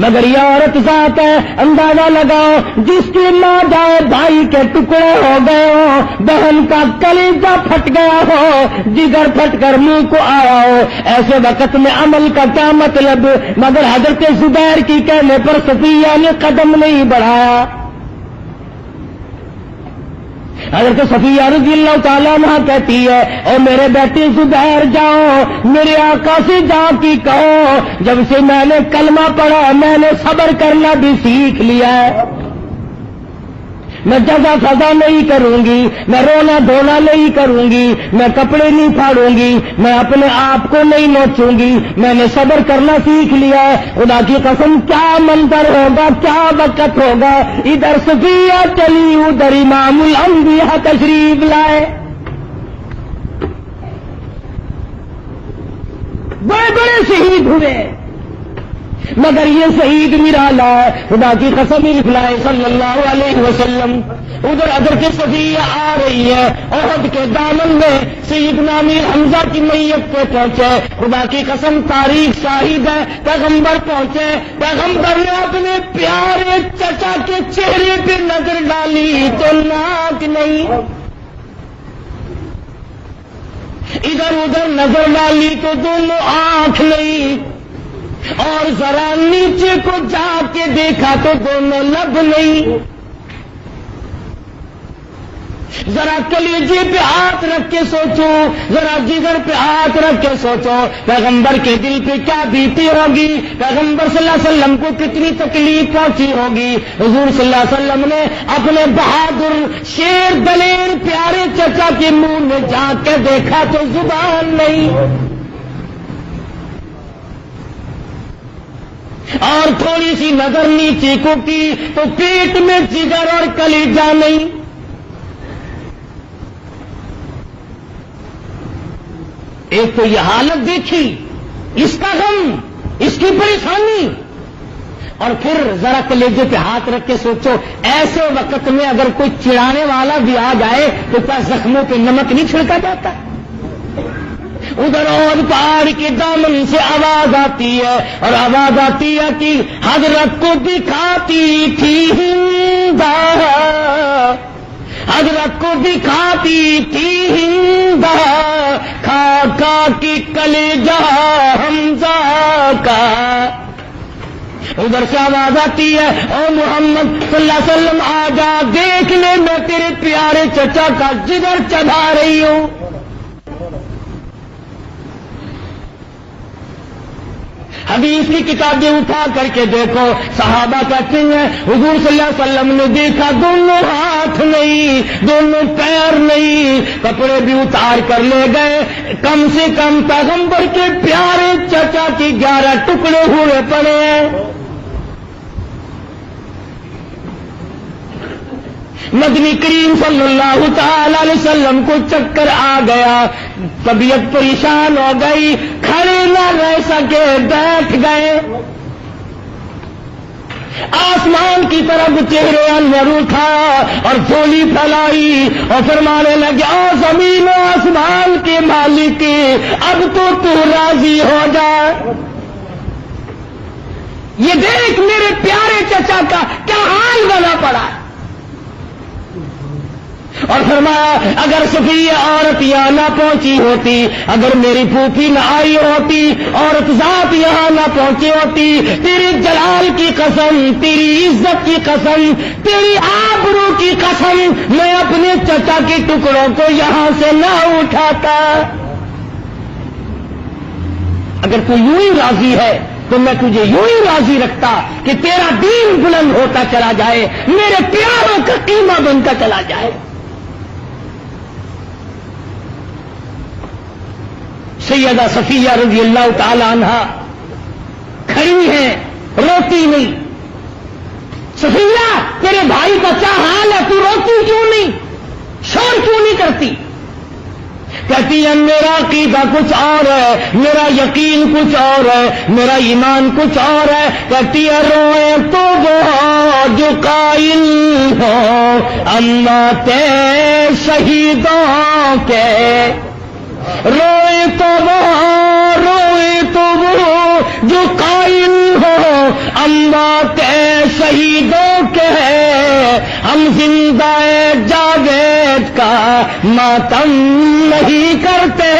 مگر یہ عورت ذات ہے، اندازہ لگاؤ جس کی ماں جائے بھائی کے ٹکڑے ہو گئے ہو، بہن کا کلیجہ پھٹ گیا ہو، جگر پھٹ کر منہ کو آیا ہو، ایسے وقت میں عمل کا کیا مطلب؟ مگر حضرت زبیر کی کہنے پر صفیہ نے قدم نہیں بڑھایا۔ حضرت صفیہ رضی اللہ تعالیٰ عنہ کہتی ہے، اور میرے بیٹے زبیر جاؤ، میرے آقا سے جا کی کہو جب سے میں نے کلمہ پڑھا میں نے صبر کرنا بھی سیکھ لیا ہے، میں جزا سزا نہیں کروں گی، میں رونا دھونا نہیں کروں گی، میں کپڑے نہیں پھاڑوں گی، میں اپنے آپ کو نہیں نوچوں گی، میں نے صبر کرنا سیکھ لیا ہے۔ خدا کی قسم کیا منظر ہوگا، کیا وقت ہوگا، ادھر صفیہ چلی ادھر امام الانبیاء تشریف لائے، بڑے بڑے شہید ہوئے، مگر یہ شہید نرالا ہے۔ خدا کی قسم لائے صلی اللہ علیہ وسلم۔ ادھر حضرت صفیہ آ رہی ہے، احد کے دامن میں سیدنا امیر حمزہ کی میت پہ پہنچے، خدا کی قسم تاریخ شاہد ہے، پیغمبر پہنچے، پیغمبر نے اپنے پیارے چچا کے چہرے پہ نظر ڈالی تو ناک نہیں، ادھر ادھر نظر ڈالی تو دونوں آنکھ نہیں، اور ذرا نیچے کو جا کے دیکھا تو دونوں لب نہیں۔ ذرا کلیجے پہ ہاتھ رکھ کے سوچو، ذرا جگر پہ ہاتھ رکھ کے سوچو پیغمبر کے دل پہ کیا بیتی ہوگی، پیغمبر صلی اللہ علیہ وسلم کو کتنی تکلیف پہنچی ہوگی۔ حضور صلی اللہ علیہ وسلم نے اپنے بہادر شیر دلیر پیارے چچا کے منہ میں جھانک کے دیکھا تو زبان نہیں، اور تھوڑی سی نظر نیچے کو کی تو پیٹ میں جگر اور کلیجہ نہیں۔ ایک تو یہ حالت دیکھی، اس کا غم، اس کی پریشانی، اور پھر ذرا کلیجے پہ ہاتھ رکھ کے سوچو ایسے وقت میں اگر کوئی چڑھانے والا بھی آ جائے تو کیا زخموں پہ نمک نہیں چھڑکا جاتا؟ ادھر اور پہاڑ کے دامن سے آواز آتی ہے، اور آواز آتی ہے کہ حضرت کو دکھاتی تھی ہندا، حضرت کو دکھاتی تھی ہندا، کھا کی کلیجہ حمزہ کا۔ ادھر سے آواز آتی ہے او محمد صلی اللہ علیہ وسلم آ جا، دیکھ لے میں تیرے پیارے چچا کا جگر چڑھا رہی ہوں۔ حدیث کی کتابیں اٹھا کر کے دیکھو، صحابہ کہتے ہیں حضور صلی اللہ علیہ وسلم نے دیکھا دونوں ہاتھ نہیں، دونوں پیر نہیں، کپڑے بھی اتار کر لے گئے، کم سے کم پیغمبر کے پیارے چچا کی 11 ٹکڑے ہوئے پڑے ہیں۔ نبی کریم صلی اللہ تعالی علیہ وسلم کو چکر آ گیا، طبیعت پریشان ہو گئی، کھڑے نہ رہ سکے، بیٹھ گئے، آسمان کی طرف چہرے انور اٹھا اور جھولی پھیلائی اور فرمانے لگے او زمین و آسمان کے مالک اب تو راضی ہو جا، یہ دیکھ میرے پیارے چچا کا کیا حال بنا پڑا ہے۔ اور فرمایا اگر صفیہ عورت یہاں نہ پہنچی ہوتی، اگر میری پھوپھی نہ آئی ہوتی، عورت ذات یہاں نہ پہنچی ہوتی، تیری جلال کی قسم، تیری عزت کی قسم، تیری آبرو کی قسم، میں اپنے چچا کے ٹکڑوں کو یہاں سے نہ اٹھاتا۔ اگر تو یوں ہی راضی ہے تو میں تجھے یوں ہی راضی رکھتا کہ تیرا دین بلند ہوتا چلا جائے، میرے پیاروں کا قیمہ بنتا چلا جائے۔ سیدہ صفیہ رضی اللہ تعالی عنہا کھڑی ہیں، روتی نہیں۔ صفیہ تیرے بھائی کا کیا حال ہے، تو روتی کیوں نہیں، شور کیوں نہیں کرتی؟ کہتی ہے میرا عقیدہ کچھ اور ہے، میرا یقین کچھ اور ہے، میرا ایمان کچھ اور ہے۔ کہتی ہے روئے تو وہ جو قائل ہو امت شہیدوں کے، روئے تو وہ جو قائل ہو اموات شہیدوں کے، ہم زندہ جاوید کا ماتم نہیں کرتے۔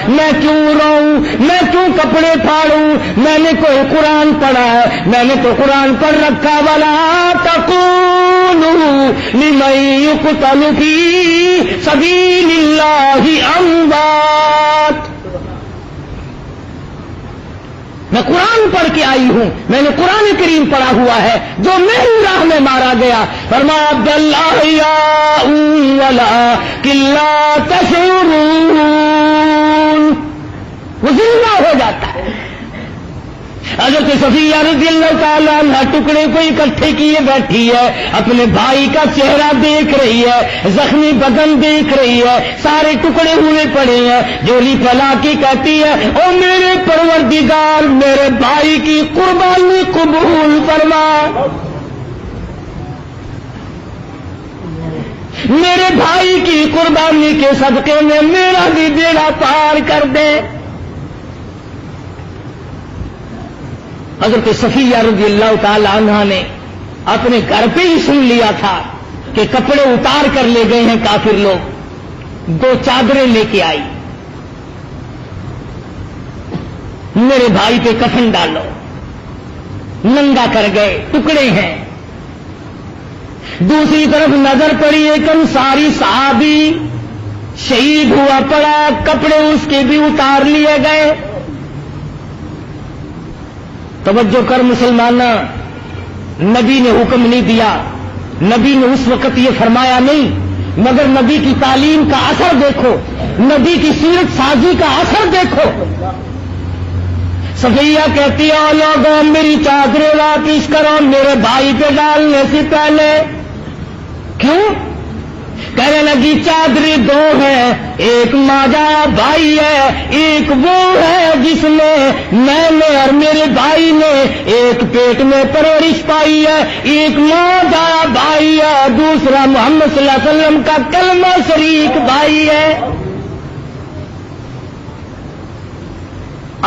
میں کیوں روؤں، میں کیوں کپڑے پھاڑوں، میں نے کوئی قرآن پڑھا ہے، میں نے تو قرآن پڑھ رکھا۔ ولا تقولوا لمن يقتل في سبيل الله اموات، میں قرآن پڑھ کے آئی ہوں، میں نے قرآن کریم پڑھا ہوا ہے، جو میری راہ میں مارا گیا فرمایا عبد اللہ ولکن لا تشعرون، وہ زندہ ہو جاتا ہے۔ حضرت صفیہ رضی اللہ تعالیٰ عنہ ٹکڑے کو اکٹھے کیے بیٹھی ہے، اپنے بھائی کا چہرہ دیکھ رہی ہے، زخمی بدن دیکھ رہی ہے، سارے ٹکڑے ہوئے پڑے ہیں، جولی پھیلا کے کہتی ہے او میرے پروردگار میرے بھائی کی قربانی قبول فرما، میرے بھائی کی قربانی کے صدقے میں میرا بھی بیڑا پار کر دے۔ حضرت صفیہ رضی اللہ تعالی عنہا نے اپنے گھر پہ ہی سن لیا تھا کہ کپڑے اتار کر لے گئے ہیں کافر لوگ، 2 چادریں لے کے آئی، میرے بھائی پہ کفن ڈالو، ننگا کر گئے، ٹکڑے ہیں۔ دوسری طرف نظر پڑی ایک انصاری صحابی شہید ہوا پڑا، کپڑے اس کے بھی اتار لیے گئے۔ توجہ کر مسلمانہ، نبی نے حکم نہیں دیا، نبی نے اس وقت یہ فرمایا نہیں، مگر نبی کی تعلیم کا اثر دیکھو، نبی کی سیرت سازی کا اثر دیکھو۔ صفیہ کہتی ہے لوگوں میری چادریں واپس کرو میرے بھائی پہ ڈالنے سے پہلے۔ کیوں؟ کہنے لگی چادری دو ہے، ایک ماجا بھائی ہے، ایک وہ ہے جس میں نے اور میرے بھائی نے ایک پیٹ میں پرورش پائی ہے، ایک ماجا بھائی ہے، دوسرا محمد صلی اللہ علیہ وسلم کا کلمہ شریک بھائی ہے۔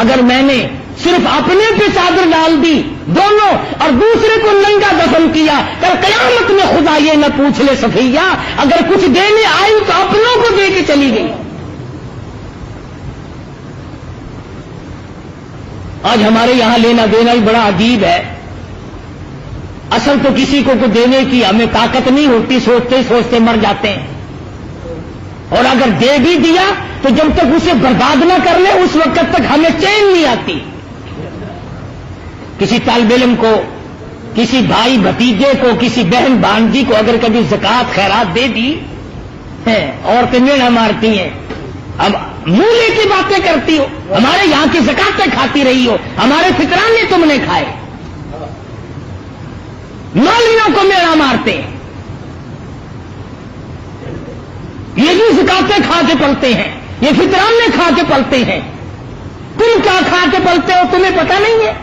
اگر میں نے صرف اپنے پہ چادر ڈال دی دونوں اور دوسرے کو ننگا دفن کیا، کل قیامت میں خدا یہ نہ پوچھ لے صفیہ اگر کچھ دینے آئی تو اپنوں کو دے کے چلی گئی۔ آج ہمارے یہاں لینا دینا ہی بڑا عجیب ہے۔ اصل تو کسی کو دینے کی ہمیں طاقت نہیں ہوتی، سوچتے ہی سوچتے مر جاتے ہیں، اور اگر دے بھی دیا تو جب تک اسے برباد نہ کر لے اس وقت تک ہمیں چین نہیں آتی۔ کسی طالب علم کو، کسی بھائی بھتیجے کو، کسی بہن بھانجی کو اگر کبھی زکات خیرات دے دی، عورتیں میڑا مارتی ہیں، اب مولے کی باتیں کرتی ہو، ہمارے یہاں کی زکاتیں کھاتی رہی ہو، ہمارے فطرانے تم نے کھائے، مولویوں کو میڑا مارتے ہیں، یہ بھی زکاتیں کھا کے پلتے ہیں، یہ فطرانے کھا کے پلتے ہیں، تم کیا کھا کے پلتے ہو تمہیں پتہ نہیں ہے؟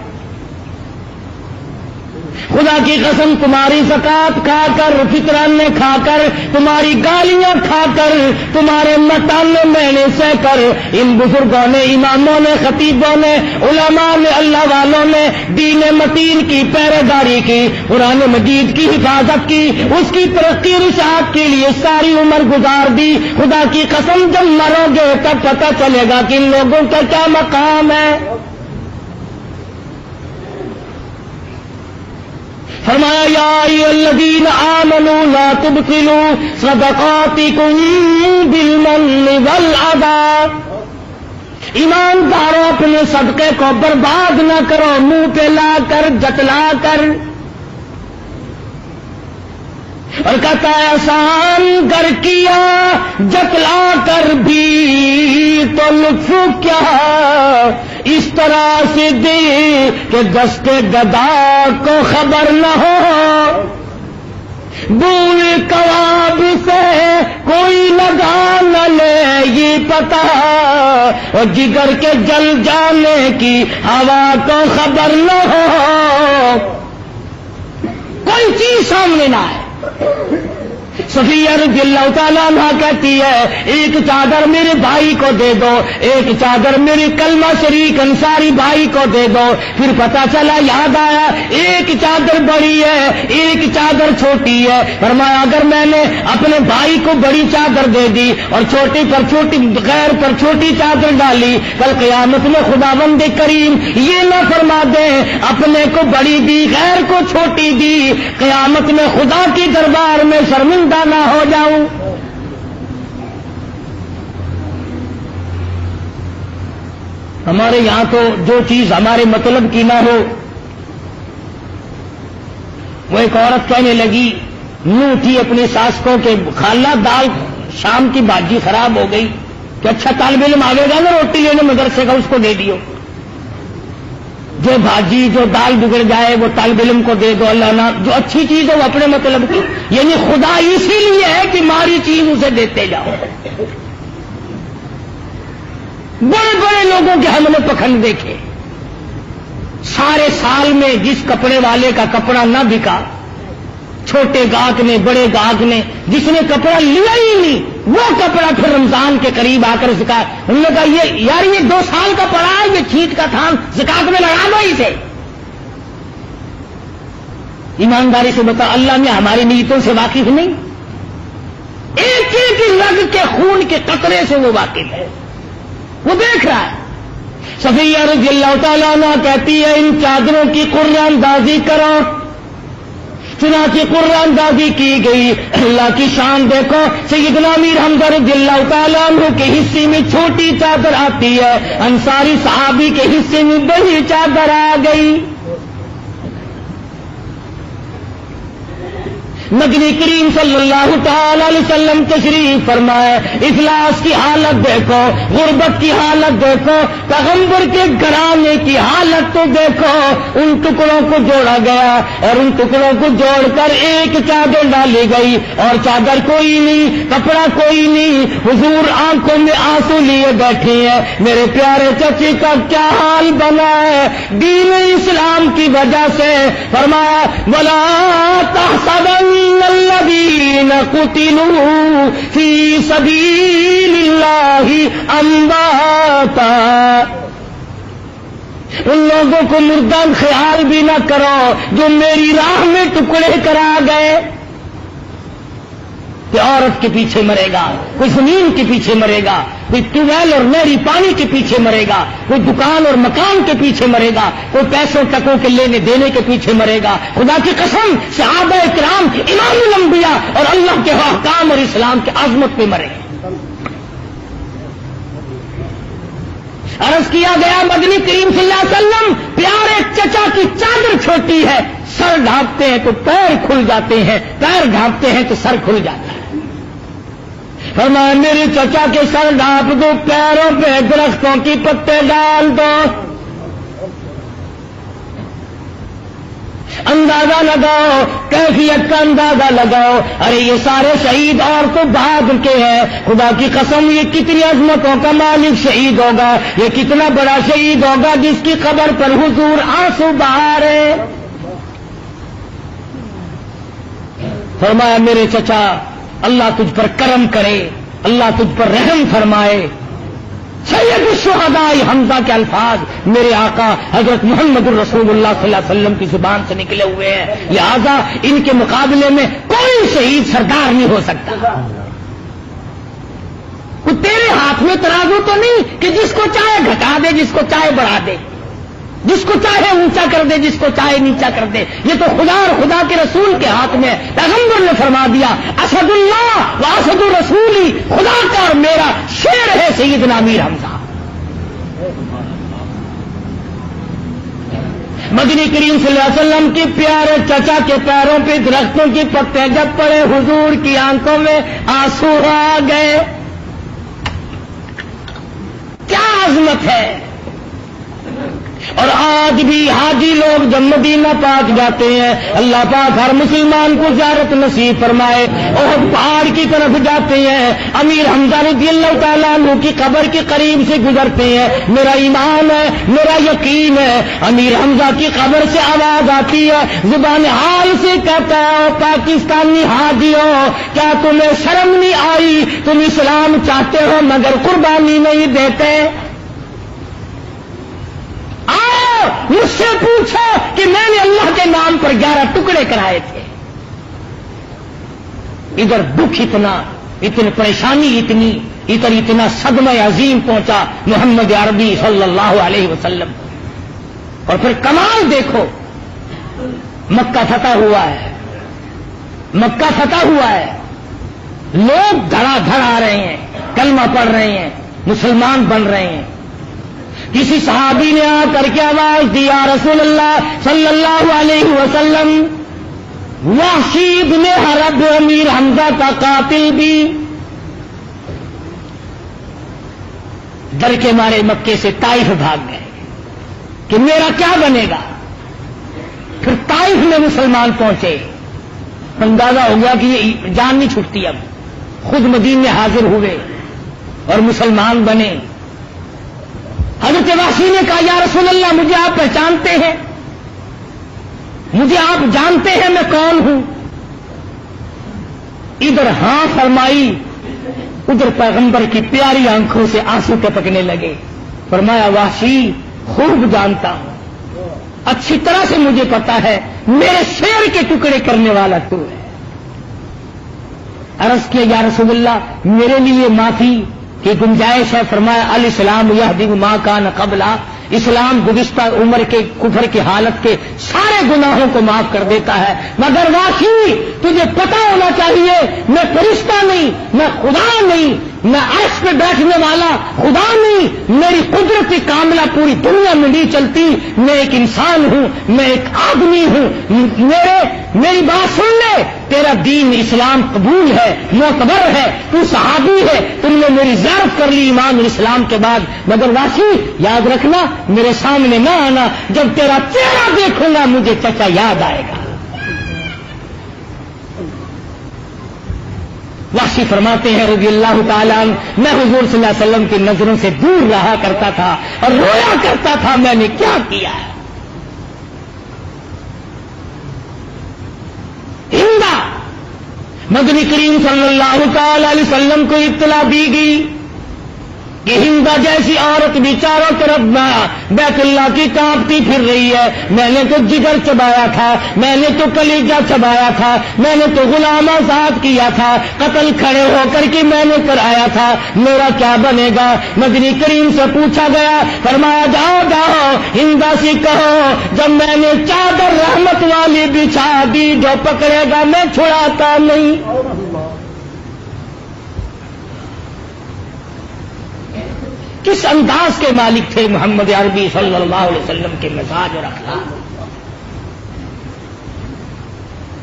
خدا کی قسم تمہاری زکات کھا کر، فطرانے کھا کر، تمہاری گالیاں کھا کر، تمہارے مٹانے مینے سہ کر، ان بزرگوں نے، اماموں نے، خطیبوں نے، علماء نے، اللہ والوں نے دین متین کی پیروکاری کی، قرآن مجید کی حفاظت کی، اس کی ترقی رشاد کے لیے ساری عمر گزار دی۔ خدا کی قسم جب مرو گے تب پتہ چلے گا کہ ان لوگوں کا کیا مقام ہے۔ فرمایا یا ایھا الذین آمنوا لا تبطلوا صدقاتکم بالمن والعدی، ایمانداروں اپنے صدقے کو برباد نہ کرو منہ پہ لا کر، جتلا کر، اور کہتا ہے آسان کر کیا جتلا کر بھی تو لطف کیا، اس طرح سے دے کہ دست گدا کو خبر نہ ہو، بول کباب سے کوئی لگا نہ لے یہ پتا، اور جگر کے جل جانے کی ہوا کو خبر نہ ہو، کوئی چیز سامنے نہ آئے۔ صفیہ رضی اللہ تعالیٰ عنہ کہتی ہے ایک چادر میرے بھائی کو دے دو، ایک چادر میرے کلمہ شریک انصاری بھائی کو دے دو، پھر پتا چلا یاد آیا ایک چادر بڑی ہے ایک چادر چھوٹی ہے، فرمایا اگر میں نے اپنے بھائی کو بڑی چادر دے دی اور چھوٹی پر چھوٹی غیر پر چھوٹی چادر ڈالی، کل قیامت میں خداوند کریم یہ نہ فرما دے اپنے کو بڑی دی غیر کو چھوٹی دی، قیامت میں خدا کی دربار میں شرمندہ نہ ہو جاؤں۔ ہمارے یہاں تو جو چیز ہمارے مطلب کی نہ ہو، وہ ایک عورت کہنے لگی یوں تھی اپنی ساس کو کہ خالہ دال شام کی بھاجی خراب ہو گئی، کہ اچھا طالب علم آئے گا نا روٹی لینے مدرسے کا اس کو دے دیو، جو بھاجی جو دال بگڑ جائے وہ طالب علم کو دے دو، اللہ نہ جو اچھی چیز ہے وہ اپنے مطلب کی، یعنی خدا اسی لیے ہے کہ ماری چیز اسے دیتے جاؤ۔ بڑے بڑے لوگوں کے ہم نے پکھن دیکھے، سارے سال میں جس کپڑے والے کا کپڑا نہ بکا، چھوٹے گاہک نے بڑے گاہک نے جس نے کپڑا لیا ہی نہیں وہ کپڑا پھر رمضان کے قریب آ کر زکات، انہوں نے کہا یہ یار یہ 2 سال کا پڑا ہے، یہ چھینٹ کا تھان زکات میں لگا دو اسے۔ ایمانداری سے بتا اللہ نے ہماری نیتوں سے واقف نہیں، ایک ایک رگ کے خون کے قطرے سے وہ واقف ہے، وہ دیکھ رہا ہے۔ صفیہ رضی اللہ تعالیٰ عنہ کہتی ہے ان چادروں کی قرآن اندازی کرو، چنانچہ قرآن اندازی کی گئی. اللہ کی شان دیکھو, سیدنا امیر حمزہ رضی اللہ تعالیٰ عنہ کے حصے میں چھوٹی چادر آتی ہے, انصاری صحابی کے حصے میں بڑی چادر آ گئی. نبی کریم صلی اللہ تعالی علیہ وسلم تشریف فرمائے. افلاس کی حالت دیکھو, غربت کی حالت دیکھو, پیغمبر کے گھرانے کی حالت تو دیکھو. ان ٹکڑوں کو جوڑا گیا اور ان ٹکڑوں کو جوڑ کر ایک چادر ڈالی گئی, اور چادر کوئی نہیں, کپڑا کوئی نہیں. حضور آنکھوں میں آنسو لیے بیٹھے ہیں. میرے پیارے چچی کا کیا حال بنا ہے دین اسلام کی وجہ سے. فرمایا ولا تحسبن الذين قتلوا في سبيل الله امواتا. ان لوگوں کو مردان خیال بھی نہ کرو جو میری راہ میں ٹکڑے کرا گئے. کوئی عورت کے پیچھے مرے گا, کوئی زمین کے پیچھے مرے گا, کوئی ٹیوب ویل اور نہری پانی کے پیچھے مرے گا, کوئی دکان اور مکان کے پیچھے مرے گا, کوئی پیسوں ٹکوں کے لینے دینے کے پیچھے مرے گا. خدا کی قسم صحابہ کرام امام الانبیاء اور اللہ کے احکام اور اسلام کی عظمت پہ مرے. عرض کیا گیا مدنی کریم صلی اللہ علیہ وسلم پیارے چچا کی چادر چھوٹی ہے, سر ڈھانپتے ہیں تو پیر کھل جاتے ہیں, پیر ڈھانپتے ہیں تو سر کھل جاتا ہے. فرمایا میرے چچا کے سر ڈھانپ دو, پیروں پہ درختوں کی پتے ڈال دو. اندازہ لگاؤ, کیفیت کا اندازہ لگاؤ. ارے یہ سارے شہید اور تو بہادر کے ہیں. خدا کی قسم یہ کتنی عظمتوں کا مالک شہید ہوگا, یہ کتنا بڑا شہید ہوگا جس کی قبر پر حضور آنسو بہا رہے. فرمایا میرے چچا اللہ تجھ پر کرم کرے, اللہ تجھ پر رحم فرمائے. سید الشہداء حمزہ کے الفاظ میرے آقا حضرت محمد الرسول اللہ صلی اللہ علیہ وسلم کی زبان سے نکلے ہوئے ہیں, لہذا ان کے مقابلے میں کوئی شہید سردار نہیں ہو سکتا. وہ تیرے ہاتھ میں ترازو تو نہیں کہ جس کو چاہے گھٹا دے, جس کو چاہے بڑھا دے, جس کو چاہے اونچا کر دے, جس کو چاہے نیچا کر دے. یہ تو خدا اور خدا کے رسول کے ہاتھ میں. پیغمبر نے فرما دیا اسد اللہ و اسد رسولی, خدا کا اور میرا شیر ہے سیدنا امیر حمزہ. مدنی کریم صلی اللہ علیہ وسلم کے پیارے چچا کے پیروں پہ درختوں کی پتے جب پڑے, حضور کی آنکھوں میں آنسو آ گئے. کیا عظمت ہے. اور آج بھی حاجی لوگ جب مدینہ پاک جاتے ہیں, اللہ پاک ہر مسلمان کو زیارت نصیب فرمائے. اور پہاڑ کی طرف جاتے ہیں, امیر حمزہ رضی اللہ تعالیٰ عنہ کی قبر کے قریب سے گزرتے ہیں. میرا ایمان ہے, میرا یقین ہے, امیر حمزہ کی قبر سے آواز آتی ہے, زبان حال سے کہتا ہے پاکستانی حاجیوں کیا تمہیں شرم نہیں آئی, تم اسلام چاہتے ہو مگر قربانی نہیں دیتے. مجھ سے پوچھو کہ میں نے اللہ کے نام پر 11 ٹکڑے کرائے تھے. ادھر دکھ اتنا, اتنی پریشانی اتنی, ادھر اتنا صدمہ عظیم پہنچا محمد عربی صلی اللہ علیہ وسلم. اور پھر کمال دیکھو, مکہ فتح ہوا ہے, مکہ فتح ہوا ہے, لوگ دھڑا دھڑ آ رہے ہیں, کلمہ پڑھ رہے ہیں, مسلمان بن رہے ہیں. کسی صحابی نے آ کر کے آواز دیا رسول اللہ صلی اللہ علیہ وسلم, وحشی بن حرب امیر حمزہ کا قاتل بھی. ڈر کے مارے مکے سے طائف بھاگ گئے کہ میرا کیا بنے گا. پھر طائف میں مسلمان پہنچے, اندازہ ہو گیا کہ یہ جان نہیں چھٹتی. اب خود مدینے میں حاضر ہوئے اور مسلمان بنے. حضرت وحشی نے کہا یا رسول اللہ مجھے آپ پہچانتے ہیں, مجھے آپ جانتے ہیں میں کون ہوں. ادھر ہاں فرمائی, ادھر پیغمبر کی پیاری آنکھوں سے آنسو ٹپکنے لگے. فرمایا وحشی خوب جانتا ہوں, اچھی طرح سے مجھے پتا ہے میرے شیر کے ٹکڑے کرنے والا تو ہے. عرض کیا یا رسول اللہ میرے لیے معافی کی گنجائش ہے. فرمایا الاسلام یہدم ما کان قبلہ, اسلام گزشتہ عمر کے کفر کی حالت کے سارے گناہوں کو معاف کر دیتا ہے، مگر واقعی تجھے پتا ہونا چاہیے میں فرشتہ نہیں، میں خدا نہیں، میں عرش پہ بیٹھنے والا خدا نہیں، میری قدرت کاملہ پوری دنیا میں نہیں چلتی، میں ایک انسان ہوں، میں ایک آدمی ہوں، میری بات سن لے، تیرا دین اسلام قبول ہے، معتبر ہے، تو صحابی ہے، تم نے میری زیارت کر لی ایمان اور اسلام کے بعد، مگر واسی یاد رکھنا میرے سامنے نہ آنا، جب تیرا چہرہ دیکھوں گا مجھے چچا یاد آئے گا۔ واسی فرماتے ہیں رضی اللہ تعالیٰ عنہ، میں حضور صلی اللہ علیہ وسلم کی نظروں سے دور رہا کرتا تھا اور رویا کرتا تھا، میں نے کیا کیا ہے؟ ہندا مدنی کریم صلی اللہ تعالی علیہ وسلم کو اطلاع دی گئی کہ ہندا جیسی عورت بھی چاروں طرف بیت اللہ کی کانپتی پھر رہی ہے، میں نے تو جگر چبایا تھا، میں نے تو کلیجہ چبایا تھا، میں نے تو غلام آزاد کیا تھا، قتل کھڑے ہو کر کے میں نے کرایا تھا، میرا کیا بنے گا؟ مدنی کریم سے پوچھا گیا، فرمایا جاؤ جاؤ ہندا سے کہو جب میں نے چادر رحمت والی بچھا دی، جو پکڑے گا میں چھڑاتا نہیں۔ کس انداز کے مالک تھے محمد عربی صلی اللہ علیہ وسلم کے مزاج اور اخلاق۔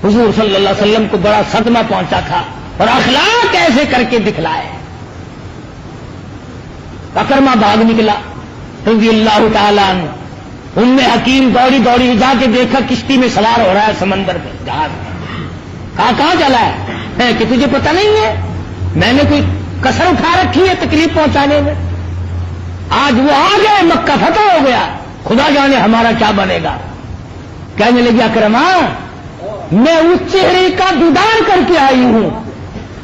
حضور صلی اللہ علیہ وسلم کو بڑا صدمہ پہنچا تھا اور اخلاق ایسے کر کے دکھلائے۔ اکرمہ بھاگ نکلا رضی اللہ تعالیٰ عنہ، ام حکیم دوڑی دوڑی جا کے دیکھا کشتی میں سوار ہو رہا ہے سمندر میں، جہاز میں، کہاں چلا ہے کہ تجھے پتہ نہیں ہے میں نے کوئی کسر اٹھا رکھی ہے تکلیف پہنچانے میں؟ آج وہ آ گئے، مکہ فتح ہو گیا، خدا جانے ہمارا کیا بنے گا۔ کہنے لگی اکرما میں اس چہرے کا دیدار کر کے آئی ہوں،